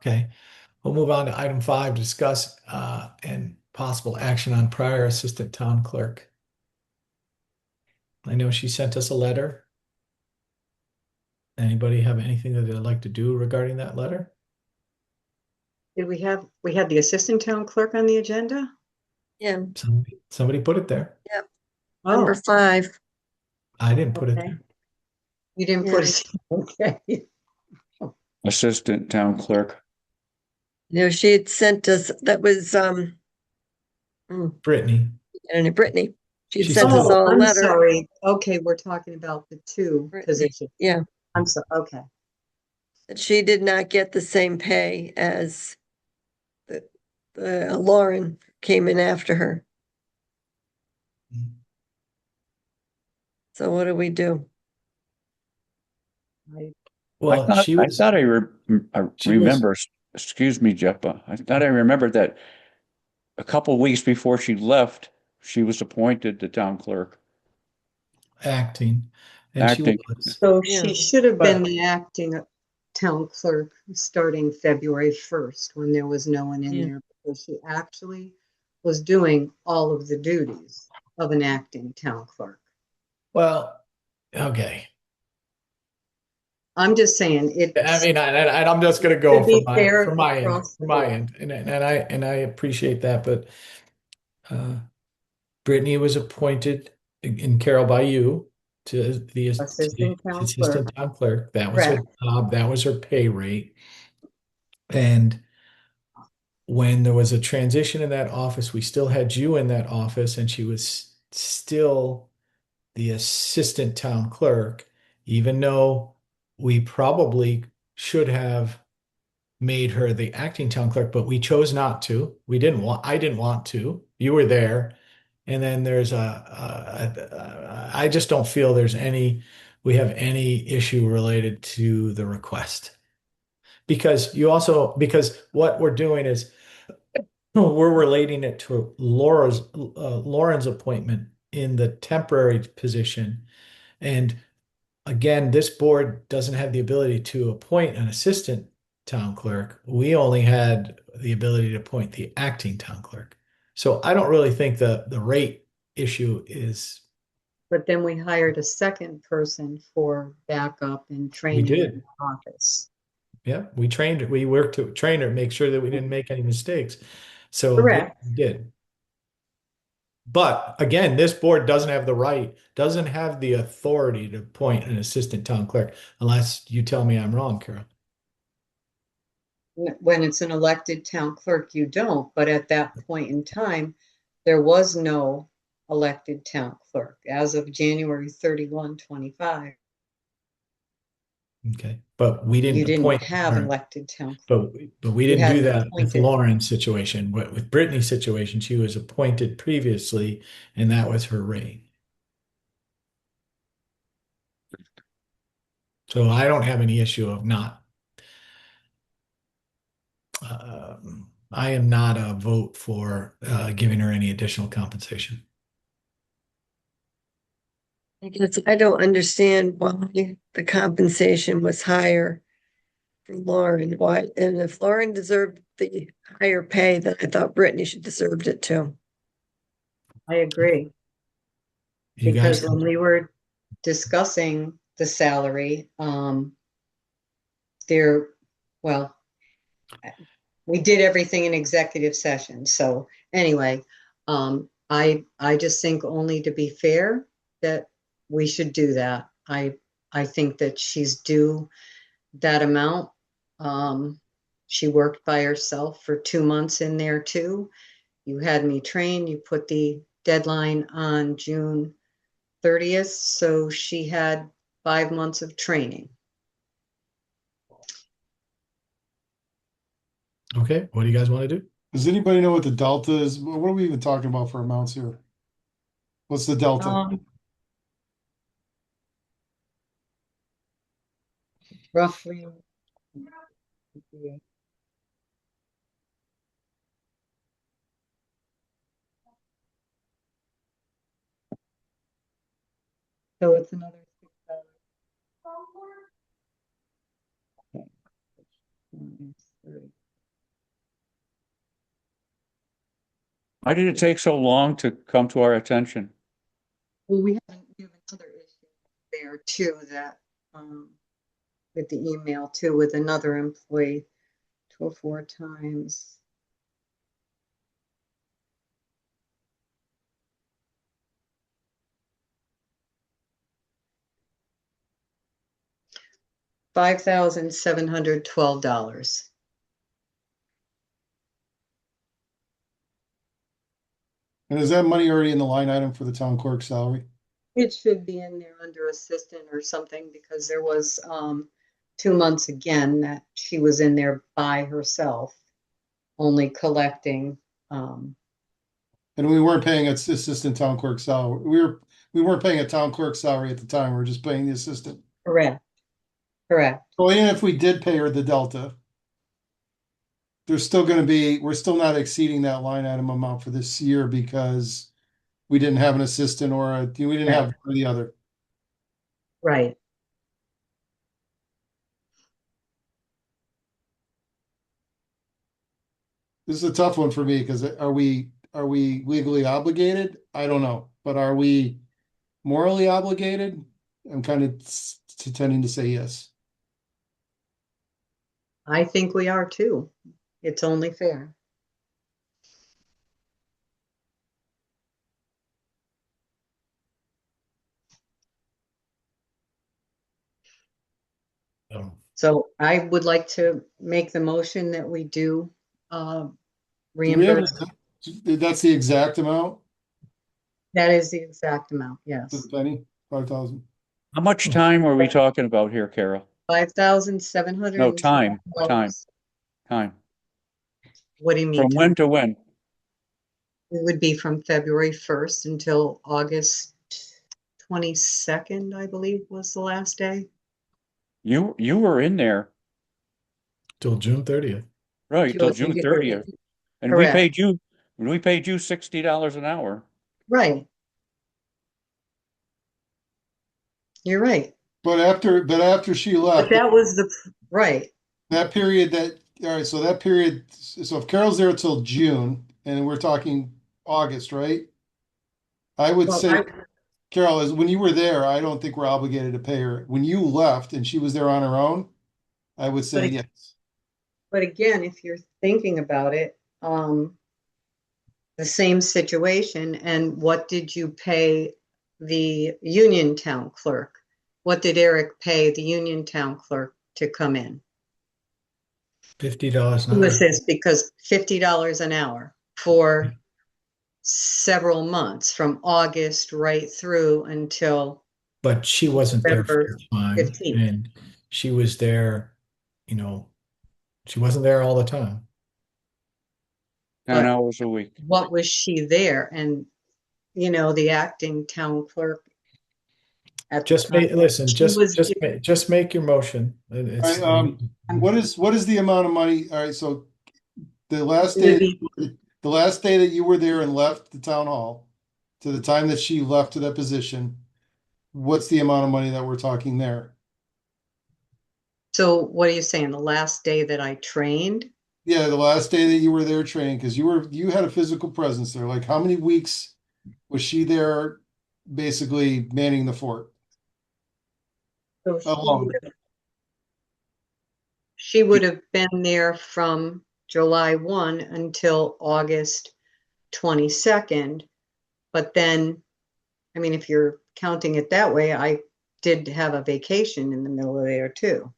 Okay, we'll move on to item 5, discuss and possible action on prior assistant town clerk. I know she sent us a letter. Anybody have anything that they'd like to do regarding that letter? Did we had the assistant town clerk on the agenda? Yeah, Somebody put it there. number Oh, 5. I didn't put it okay. there. You didn't Yeah. put it, okay. Assistant town clerk. She had sent us, that was, Brittany. Brittany. She had She sent sent us it. Oh, all a I'm letter. sorry. Okay, we're talking about the 2 Brittany, positions. yeah, I'm sorry, okay. that she did not get the same pay as the Lauren came in after her. So what do we do? Well, she I was, thought I she was, remember, excuse me, Jeff, I thought I remembered that a couple weeks before she left, she was appointed the town clerk, acting, and she acting. was. So Yeah. she should have been But the acting town clerk starting February 1st when there was no one in Yeah. there because she actually was doing all of the duties of an acting town clerk. well, okay. I'm just saying I it's mean, and I'm just going to go to be fair from my end, across the board. and I appreciate that, but uh, Brittany was appointed in Carroll by you to the Assistant town clerk, assistant town clerk. That was her correct. job. That was her pay rate. And when there was a transition in that office, we still had you in that office, and she was still the assistant town clerk, even though we probably should have made her the acting town clerk, but we chose not to. I didn't want to. You were there. And then there's I just don't feel we have any issue related to the request. Because what we're doing is we're relating it to Lauren's appointment in the temporary position. And again, this board doesn't have the ability to appoint an assistant town clerk. We only had the ability to appoint the acting town clerk. So I don't really think the rate issue is, But then we hired a second person for backup and we training in did. the office. Yeah, we worked to train her, make sure that we didn't make any mistakes. So yeah, Correct. we did. But again, this board doesn't have the authority to appoint an assistant town clerk unless you tell me I'm wrong, Carol. When it's an elected town clerk, you don't, but at that point in time, there was no elected town clerk as of January 31, 25. Okay, but we You didn't didn't appoint have an her. elected town But clerk. but we You didn't had do an that with appointed. Lauren's situation. With Brittany's situation, she was appointed previously, and that was her rate. So I don't have any issue of not. I am not a vote for giving her any additional compensation. I guess I don't understand why the compensation was higher for Lauren. Why, and if Lauren deserved the higher pay, then I thought Brittany should deserved it too. I agree, You guys, because when we were discussing the salary, there, well, we did everything in executive session. So anyway, I just think only to be fair that we should do that. I think that she's due that amount. She worked by herself for 2 months in there too. You had me trained, you put the deadline on June 30th, so she had 5 months of training. okay, what do you guys want to do? Does anybody know what the delta is? What are we even talking about for amounts here? What's the delta? Roughly. So it's another $6. Why did it take so long to come to our attention? Well, we have another issue there too, that, with the email too, with another employee, 4 times. $5,712. And is that money already in the line item for the town clerk salary? It should be in there under assistant or something, because there was 2 months again that she was in there by herself, only collecting. And we weren't paying its assistant town clerk salary. We weren't paying a town clerk salary at the time. We were just paying the assistant. Correct, correct. So even if we did pay her the delta, there's still gonna be, we're still not exceeding that line item amount for this year because we didn't have an assistant we didn't have one or the other. Right. This is a tough one for me because are we legally obligated? I don't know, but are we morally obligated? I'm kind of tending to say yes. I think we are too. It's only fair. So I would like to make the motion that we do Do we have, reimburse. that's the exact amount That is the exact amount, to yes. the penny, 5,000? How much time were we talking about here, Carol? $5,700. No, time. Time. What do you mean? From when to when? It would be from February 1st until August 22nd, I believe was the last day. You were in there, Till June 30th. right, till June June 30th. And Correct. we paid you $60 an hour. Right. You're right. But after she But left, that was right. that period all right, so that period, so if Carol's there till June and we're talking August, right? I would Well, say, Carol, is when you were there, I don't think we're obligated to pay her. When you left and she was there on her own, I would say But- yes. But again, if you're thinking about it, the same situation, and what did you pay the Union Town clerk? What did Eric pay the Union Town clerk to come in? $50 an To hour. assist, because $50 an hour for several months, from August right through until But she wasn't there November full time, 15th. and she was there, she wasn't there all the time. 10 But- hours a week. What was she there? And, the acting town clerk at the Just make, time, listen, she was just make your motion. It's, All right, what is the amount of money? All right, so the last It would day, the last day that you were there and left the town hall to the time that she left to that position, what's the amount of money that we're talking there? So what are you saying? The last day that I trained? Yeah, the last day that you were there training, because you had a physical presence there. Like how many weeks was she there basically manning the fort? So Alone. she would have been there from July 1 until August 22nd. But then, I mean, if you're counting it that way, I did have a vacation in the middle of there too.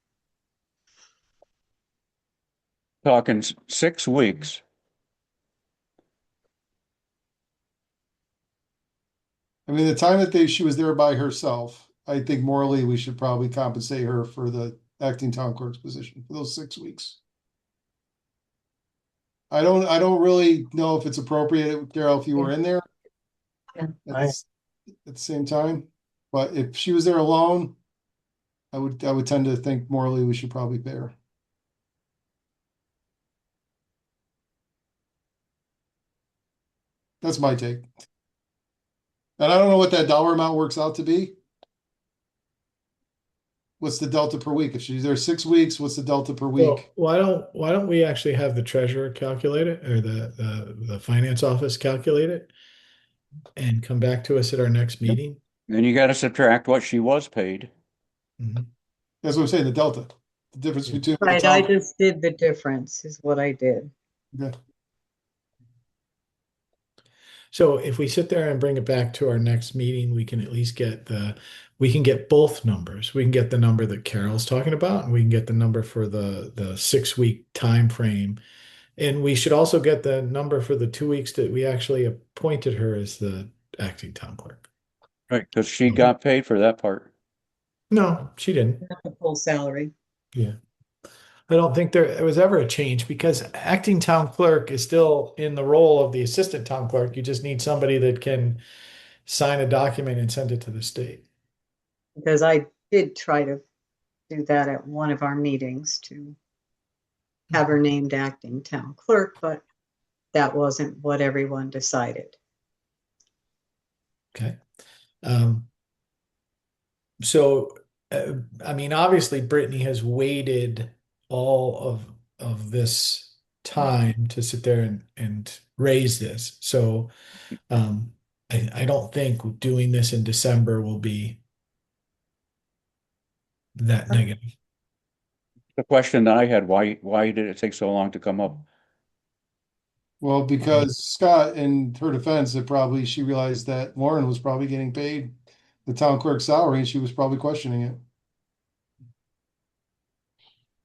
Talking 6 weeks. I mean, the time that she was there by herself, I think morally we should probably compensate her for the acting town clerk's position for those 6 weeks. I don't really know if it's appropriate, Carol, if you were in there at the same time, but if she was there alone, I would tend to think morally we should probably pay her. That's my take. And I don't know what that dollar amount works out to be. what's the delta per week? If she's there 6 weeks, what's the delta per So week? why don't we actually have the treasurer calculate it or the finance office calculate it and come back to us at our next meeting? Then you gotta subtract what she was paid. Mhm. That's what I'm saying, the delta, the difference Yeah. between what the Right, I town. just did the difference is what I did. Yeah. So if we sit there and bring it back to our next meeting, we can at least we can get both numbers. We can get the number that Carol's talking about, and we can get the number for the 6 week time frame. And we should also get the number for the 2 weeks that we actually appointed her as the acting town clerk. Right, because she got paid for that part. No, she didn't. Not the full salary. Yeah. I don't think there was ever a change because acting town clerk is still in the role of the assistant town clerk. You just need somebody that can sign a document and send it to the state. Because I did try to do that at one of our meetings to have her named acting town clerk, but that wasn't what everyone decided. Okay. Um, so, I mean, obviously, Brittany has waited all of this time to sit there and raise this. So, I don't think doing this in December will be that negative. The question that I had, why did it take so long to come up? Well, because Scott, in her defense, she realized that Lauren was probably getting paid the town clerk's salary and she was probably questioning it.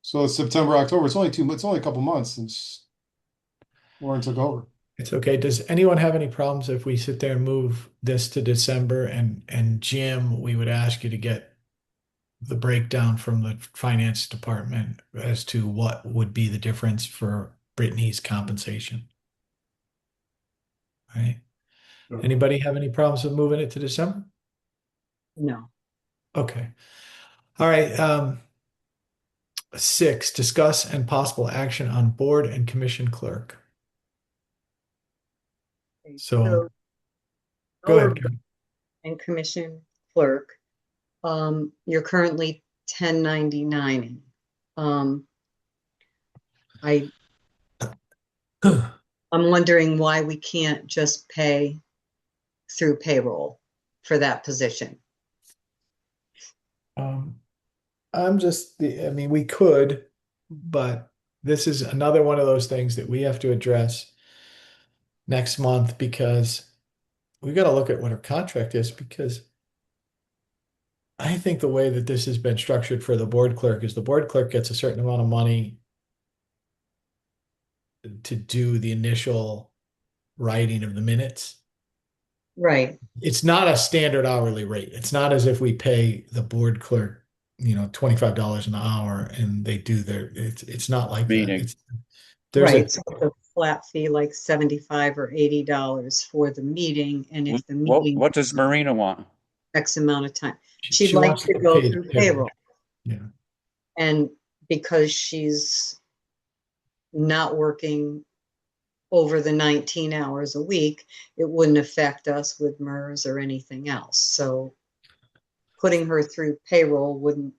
So it's September, October, it's only a couple months since Lauren took over. It's okay. Does anyone have any problems if we sit there and move this to December and Jim, we would ask you to get the breakdown from the finance department as to what would be the difference for Brittany's compensation? Right? Sure. Anybody have any problems with moving it to December? No. Okay. All right. 6, discuss and possible action on board and commission clerk. So go our ahead, Karen. and commission clerk, you're currently 1099. I I'm wondering why we can't just pay through payroll for that position. Um, I mean, we could, but this is another one of those things that we have to address next month because we got to look at what her contract is because I think the way that this has been structured for the board clerk is the board clerk gets a certain amount of money to do the initial writing of the minutes. Right. It's not a standard hourly rate. It's not as if we pay the board clerk, $25 an hour and they do it's not like that. Meeting. There's Right. So it's a flat fee like 75 or $80 for the meeting. And if the meeting What does Marina want? X amount of time, she'd she like wants to to go pay through payroll. payroll. Yeah. And because she's not working over the 19 hours a week, it wouldn't affect us with MERS or anything else. So putting her through payroll wouldn't,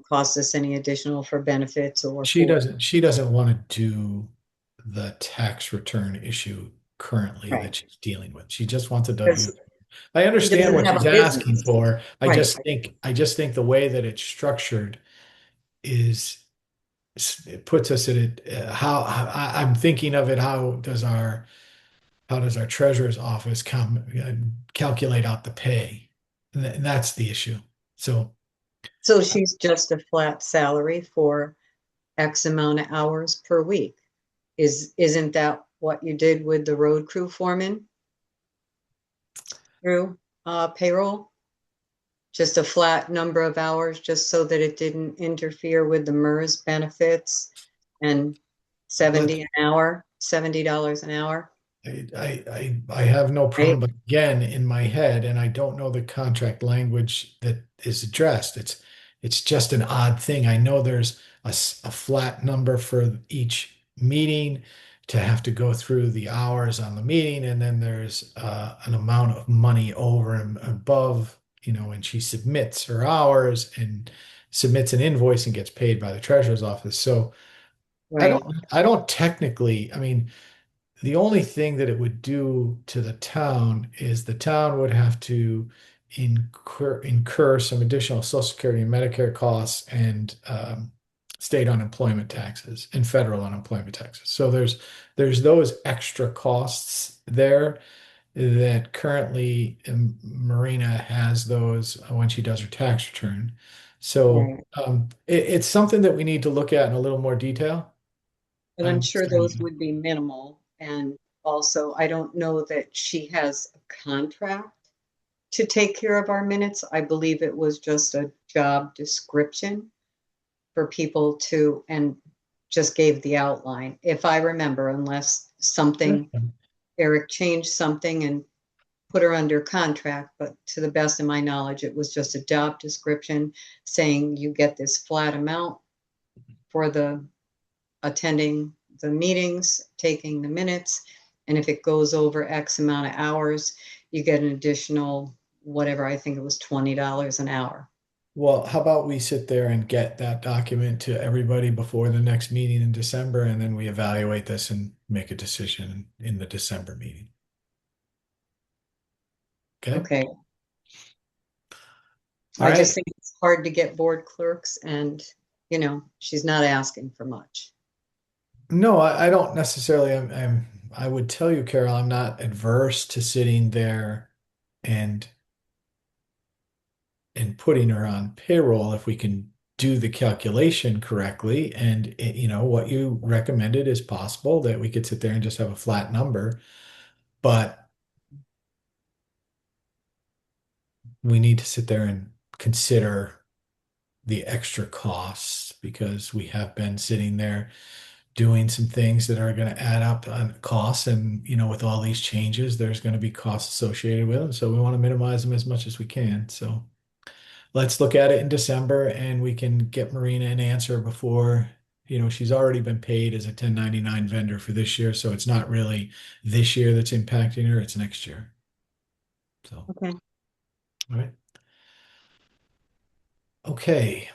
cost us any additional for benefits or She for. doesn't want to do the tax return issue currently Right. that she's dealing with. She just wants a W. Because I she understand doesn't what have she's a asking business. for. Right. I just think the way that it's structured is it puts us at it. I'm thinking of it. How does our treasurer's office calculate out the pay? And that's the issue. So So she's just a flat salary for X amount of hours per week. Isn't that what you did with the road crew foreman? Through payroll? Just a flat number of hours, just so that it didn't interfere with the MERS benefits and $70 an hour. I have no problem, Right. but again, in my head, and I don't know the contract language that is addressed. It's just an odd thing. I know there's a flat number for each meeting to have to go through the hours on the meeting, and then there's an amount of money over and above and she submits her hours and submits an invoice and gets paid by the treasurer's office. So Right, I don't technically, I mean, the only thing that it would do to the town is the town would have to incur some additional Social Security and Medicare costs and state unemployment taxes and federal unemployment taxes. So there's those extra costs there that currently Marina has those when she does her tax return. So right. it's something that we need to look at in a little more detail. But I'm sure those would be minimal. And also, I don't know that she has a contract to take care of our minutes. I believe it was just a job description for people to, and just gave the outline, if I remember, unless something, Eric changed something and put her under contract. But to the best of my knowledge, it was just a job description saying you get this flat amount for the attending the meetings, taking the minutes. And if it goes over X amount of hours, you get an additional, whatever, I think it was $20 an hour. Well, how about we sit there and get that document to everybody before the next meeting in December, and then we evaluate this and make a decision in the December meeting. Okay? Okay. All I right. just think it's hard to get board clerks and, she's not asking for much. No, I don't necessarily. I would tell you, Carol, I'm not adverse to sitting there and putting her on payroll if we can do the calculation correctly. And what you recommended is possible that we could sit there and just have a flat number, but we need to sit there and consider the extra costs because we have been sitting there doing some things that are going to add up on costs. And, with all these changes, there's going to be costs associated with them. So we want to minimize them as much as we can. So let's look at it in December and we can get Marina an answer before, she's already been paid as a 1099 vendor for this year. So it's not really this year that's impacting her, it's next year. So, Okay. all right. Okay.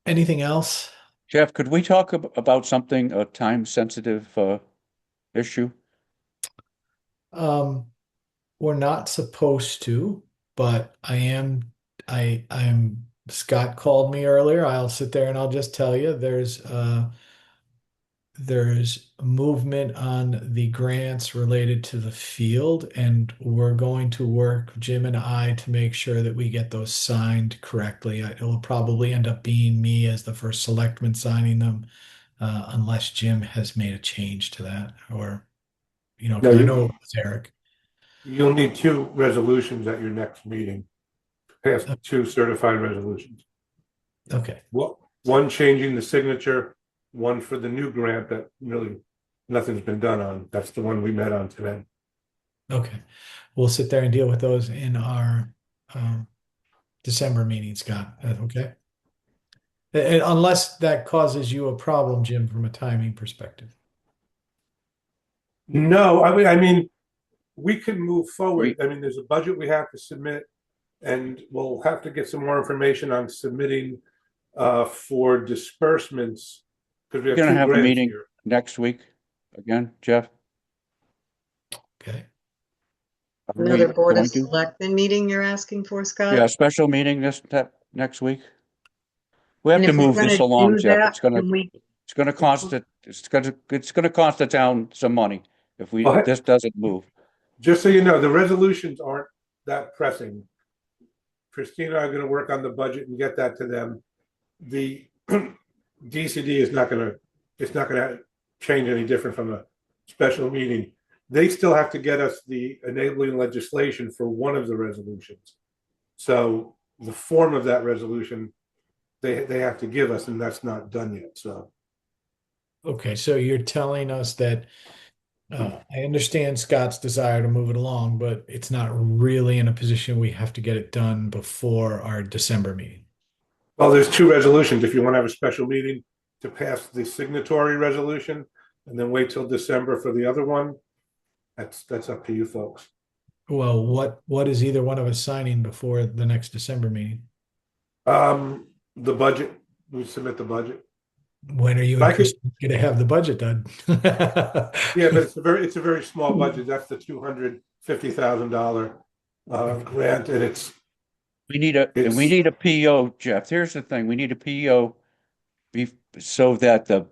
Anything else? Jeff, could we talk about something, a time-sensitive issue? We're not supposed to, but Scott called me earlier. I'll sit there and I'll just tell you there's movement on the grants related to the field, and we're going to work, Jim and I, to make sure that we get those signed correctly. It will probably end up being me as the first selectman signing them, unless Jim has made a change to that, or, No, because I know it was Eric. You'll need two resolutions at your next meeting. Pass two certified resolutions. Okay. Well, one changing the signature, one for the new grant that really nothing's been done on. That's the one we met on today. Okay. We'll sit there and deal with those in our December meeting, Scott. Okay. Unless that causes you a problem, Jim, from a timing perspective. No, I mean, we can move forward. I mean, there's a budget we have to submit, and we'll have to get some more information on submitting for disbursements because we We're have gonna two have a grants meeting here. next week again, Jeff? Okay. Are we Another Board of going to? Selectmen meeting you're asking for, Scott? Yeah, a special meeting next week. We have And to if we're move this gonna along, do Jeff. that, can we, It's gonna cost the town some money if Well, this doesn't move. just so you know, the resolutions aren't that pressing. Christina and I are going to work on the budget and get that to them. The DCD is not going to, it's not going to change any different from a special meeting. They still have to get us the enabling legislation for one of the resolutions. So the form of that resolution, they have to give us, and that's not done yet. So Okay. So you're telling us that I understand Scott's desire to move it along, but it's not really in a position we have to get it done before our December meeting. well, there's two resolutions. If you want to have a special meeting to pass the signatory resolution and then wait till December for the other one, that's up to you folks. Well, what is either one of us signing before the next December meeting? The budget, we submit the budget. When are you and I could, Chris going to have the budget done? yeah, but it's a very small budget. That's the $250,000 grant, and And we it's need a PO, Jeff. Here's the thing, we need a PO so that the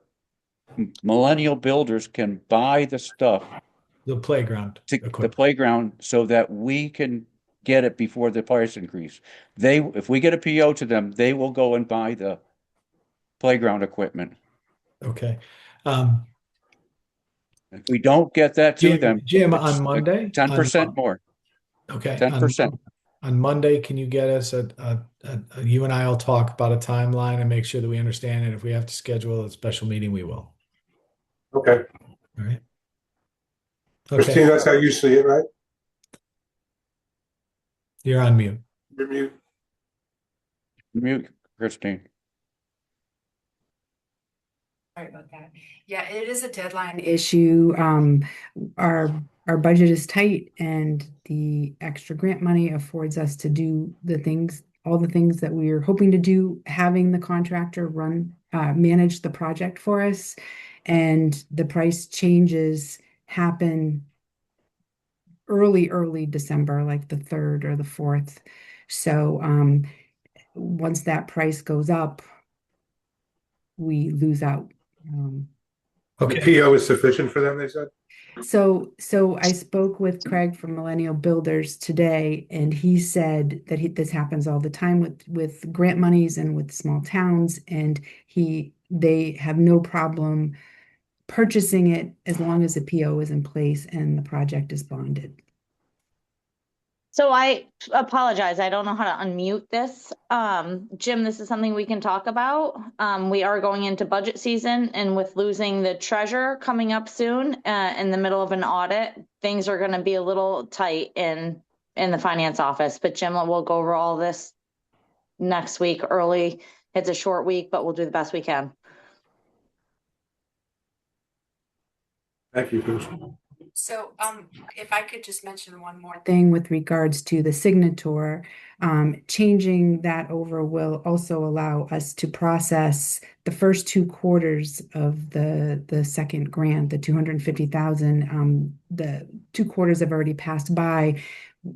millennial builders can buy the stuff The playground to the equipment. playground so that we can get it before the price increase. If we get a PO to them, they will go and buy the playground equipment. Okay. Um, If we don't get that to them, Jim, it's on Monday, 10% more, okay, 10%. on Monday, can you get us you and I will talk about a timeline and make sure that we understand it. If we have to schedule a special meeting, we will. okay. All right. Okay, Christine, that's how you see it, right? you're on mute. You're mute. Mute, Christine. Sorry about that. Yeah, it is a deadline issue. Our budget is tight, and the extra grant money affords us to do all the things that we are hoping to do, having the contractor manage the project for us, and the price changes happen early December, like the 3rd or the 4th. So, once that price goes up, we lose out. The Okay. PO is sufficient for them, they said? So I spoke with Craig from Millennial Builders today, and he said that this happens all the time with grant monies and with small towns, and they have no problem purchasing it as long as the PO is in place and the project is bonded. So I apologize. I don't know how to unmute this. Jim, this is something we can talk about. We are going into budget season, and with losing the treasurer coming up soon, in the middle of an audit, things are going to be a little tight in the finance office. But Jim, we'll go over all this next week early. It's a short week, but we'll do the best we can. Thank you, Bruce. So, if I could just mention one more thing with regards to the signature, changing that over will also allow us to process the first 2 quarters of the second grant, the 250,000. The 2 quarters have already passed by,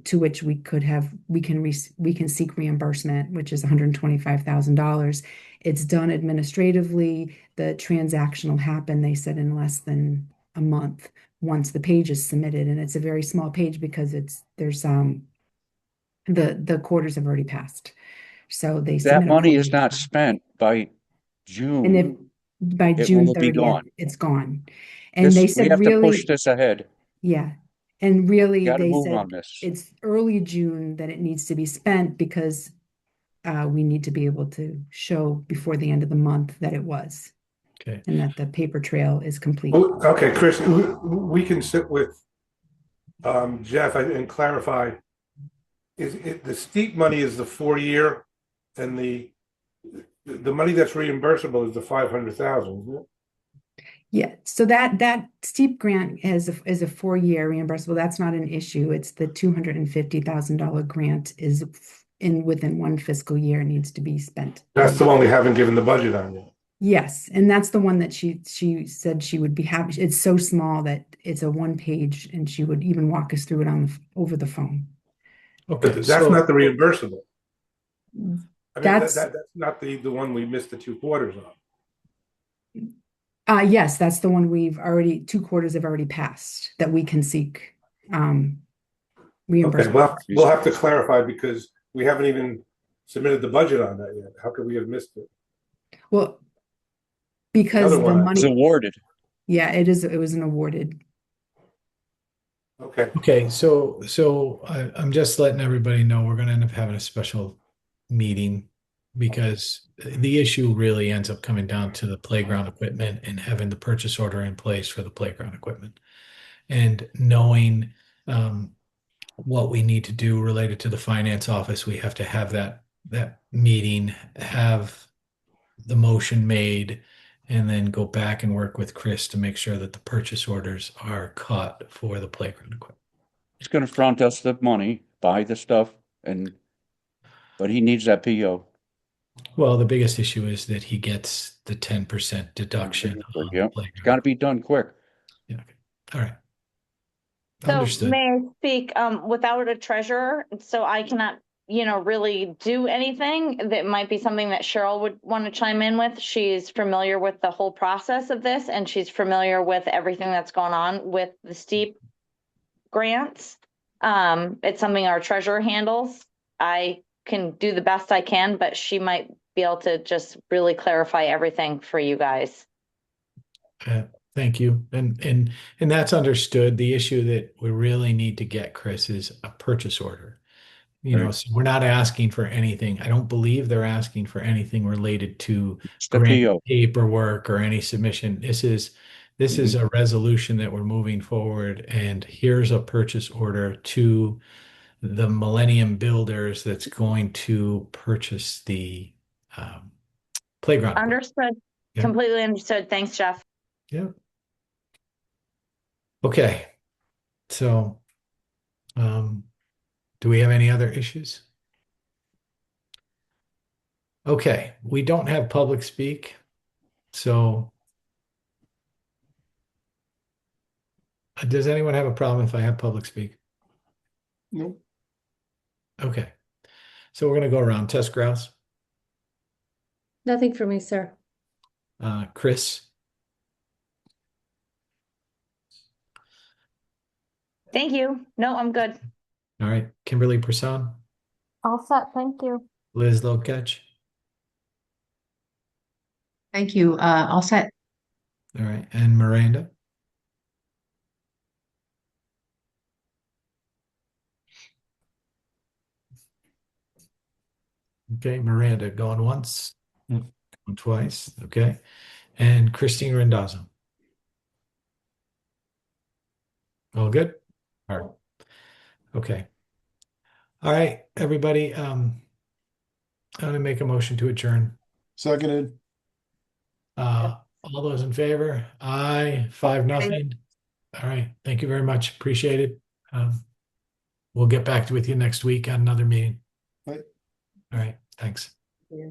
to which we can seek reimbursement, which is $125,000. It's done administratively. The transaction will happen, they said, in less than a month once the page is submitted, and it's a very small page because the quarters have already passed. So they That submit money is accordingly. not spent by And June. if by It June will be 30th, gone. it's gone. And they We said have to push really, this ahead. yeah. And really, Got to they move said on this. it's early June that it needs to be spent because we need to be able to show before the end of the month that it was. Okay. And that the paper trail is complete. Okay, Chris, we can sit with Jeff and clarify. Is it the steep money is the 4-year, and the money that's reimbursable is the 500,000, isn't it? Yeah, so that steep grant is a 4-year reimbursable. That's not an issue. It's the $250,000 grant is within one fiscal year needs to be spent. That's the one we haven't given the budget on yet. Yes, and that's the one that she said she would be happy. It's so small that it's a 1 page, and she would even walk us through it over the phone. Okay, But that's not the reimbursable. I mean, That's that's not the one we missed the 2 quarters on. Yes, that's the one 2 quarters have already passed that we can seek Okay, reimbursement. well, we'll have to clarify because we haven't even submitted the budget on that yet. How could we have missed it? Well, because Another the one. It's money, awarded. yeah, it was an awarded. Okay, Okay, so I'm just letting everybody know we're going to end up having a special meeting because the issue really ends up coming down to the playground equipment and having the purchase order in place for the playground equipment, and knowing what we need to do related to the finance office. We have to have that meeting, have the motion made, and then go back and work with Chris to make sure that the purchase orders are cut for the playground equipment. He's gonna front us the money, buy the stuff, but he needs that PO. Well, the biggest issue is that he gets the 10% deduction on the Yep, it's playground. gotta be done quick. Yeah, okay. All right. So Understood. may I speak, without a treasurer, so I cannot, really do anything. That might be something that Cheryl would want to chime in with. She's familiar with the whole process of this and she's familiar with everything that's going on with the steep grants. It's something our treasurer handles. I can do the best I can, but she might be able to just really clarify everything for you guys. Thank you. And that's understood. The issue that we really need to get, Chris, is a purchase order. Right. So we're not asking for anything. I don't believe they're asking for anything related to It's the grant PO. paperwork or any submission. This is a resolution that we're moving forward, and here's a purchase order to the Millennium Builders that's going to purchase the playground equipment. Understood. Yeah. Completely understood. Thanks, Jeff. Yeah. Okay. So, do we have any other issues? Okay, we don't have public speak, so does anyone have a problem if I have public speak? Nope. Okay, so we're gonna go around. Tess Grouse, Nothing for me, sir. Chris, Thank you. No, I'm good. all right, Kimberly Person, All set, thank you. Liz Lokech, Thank you. All set. all right, and Miranda. Okay, Miranda going once, going twice, okay, and Christine Rendazzo. All good? All right. Okay. All right, everybody, I'm gonna make a motion to adjourn. Seconded. All those in favor? Aye, 5-0. All right, thank you very much. Appreciate it. We'll get back with you next week on another meeting. Right. All right, thanks. Yeah.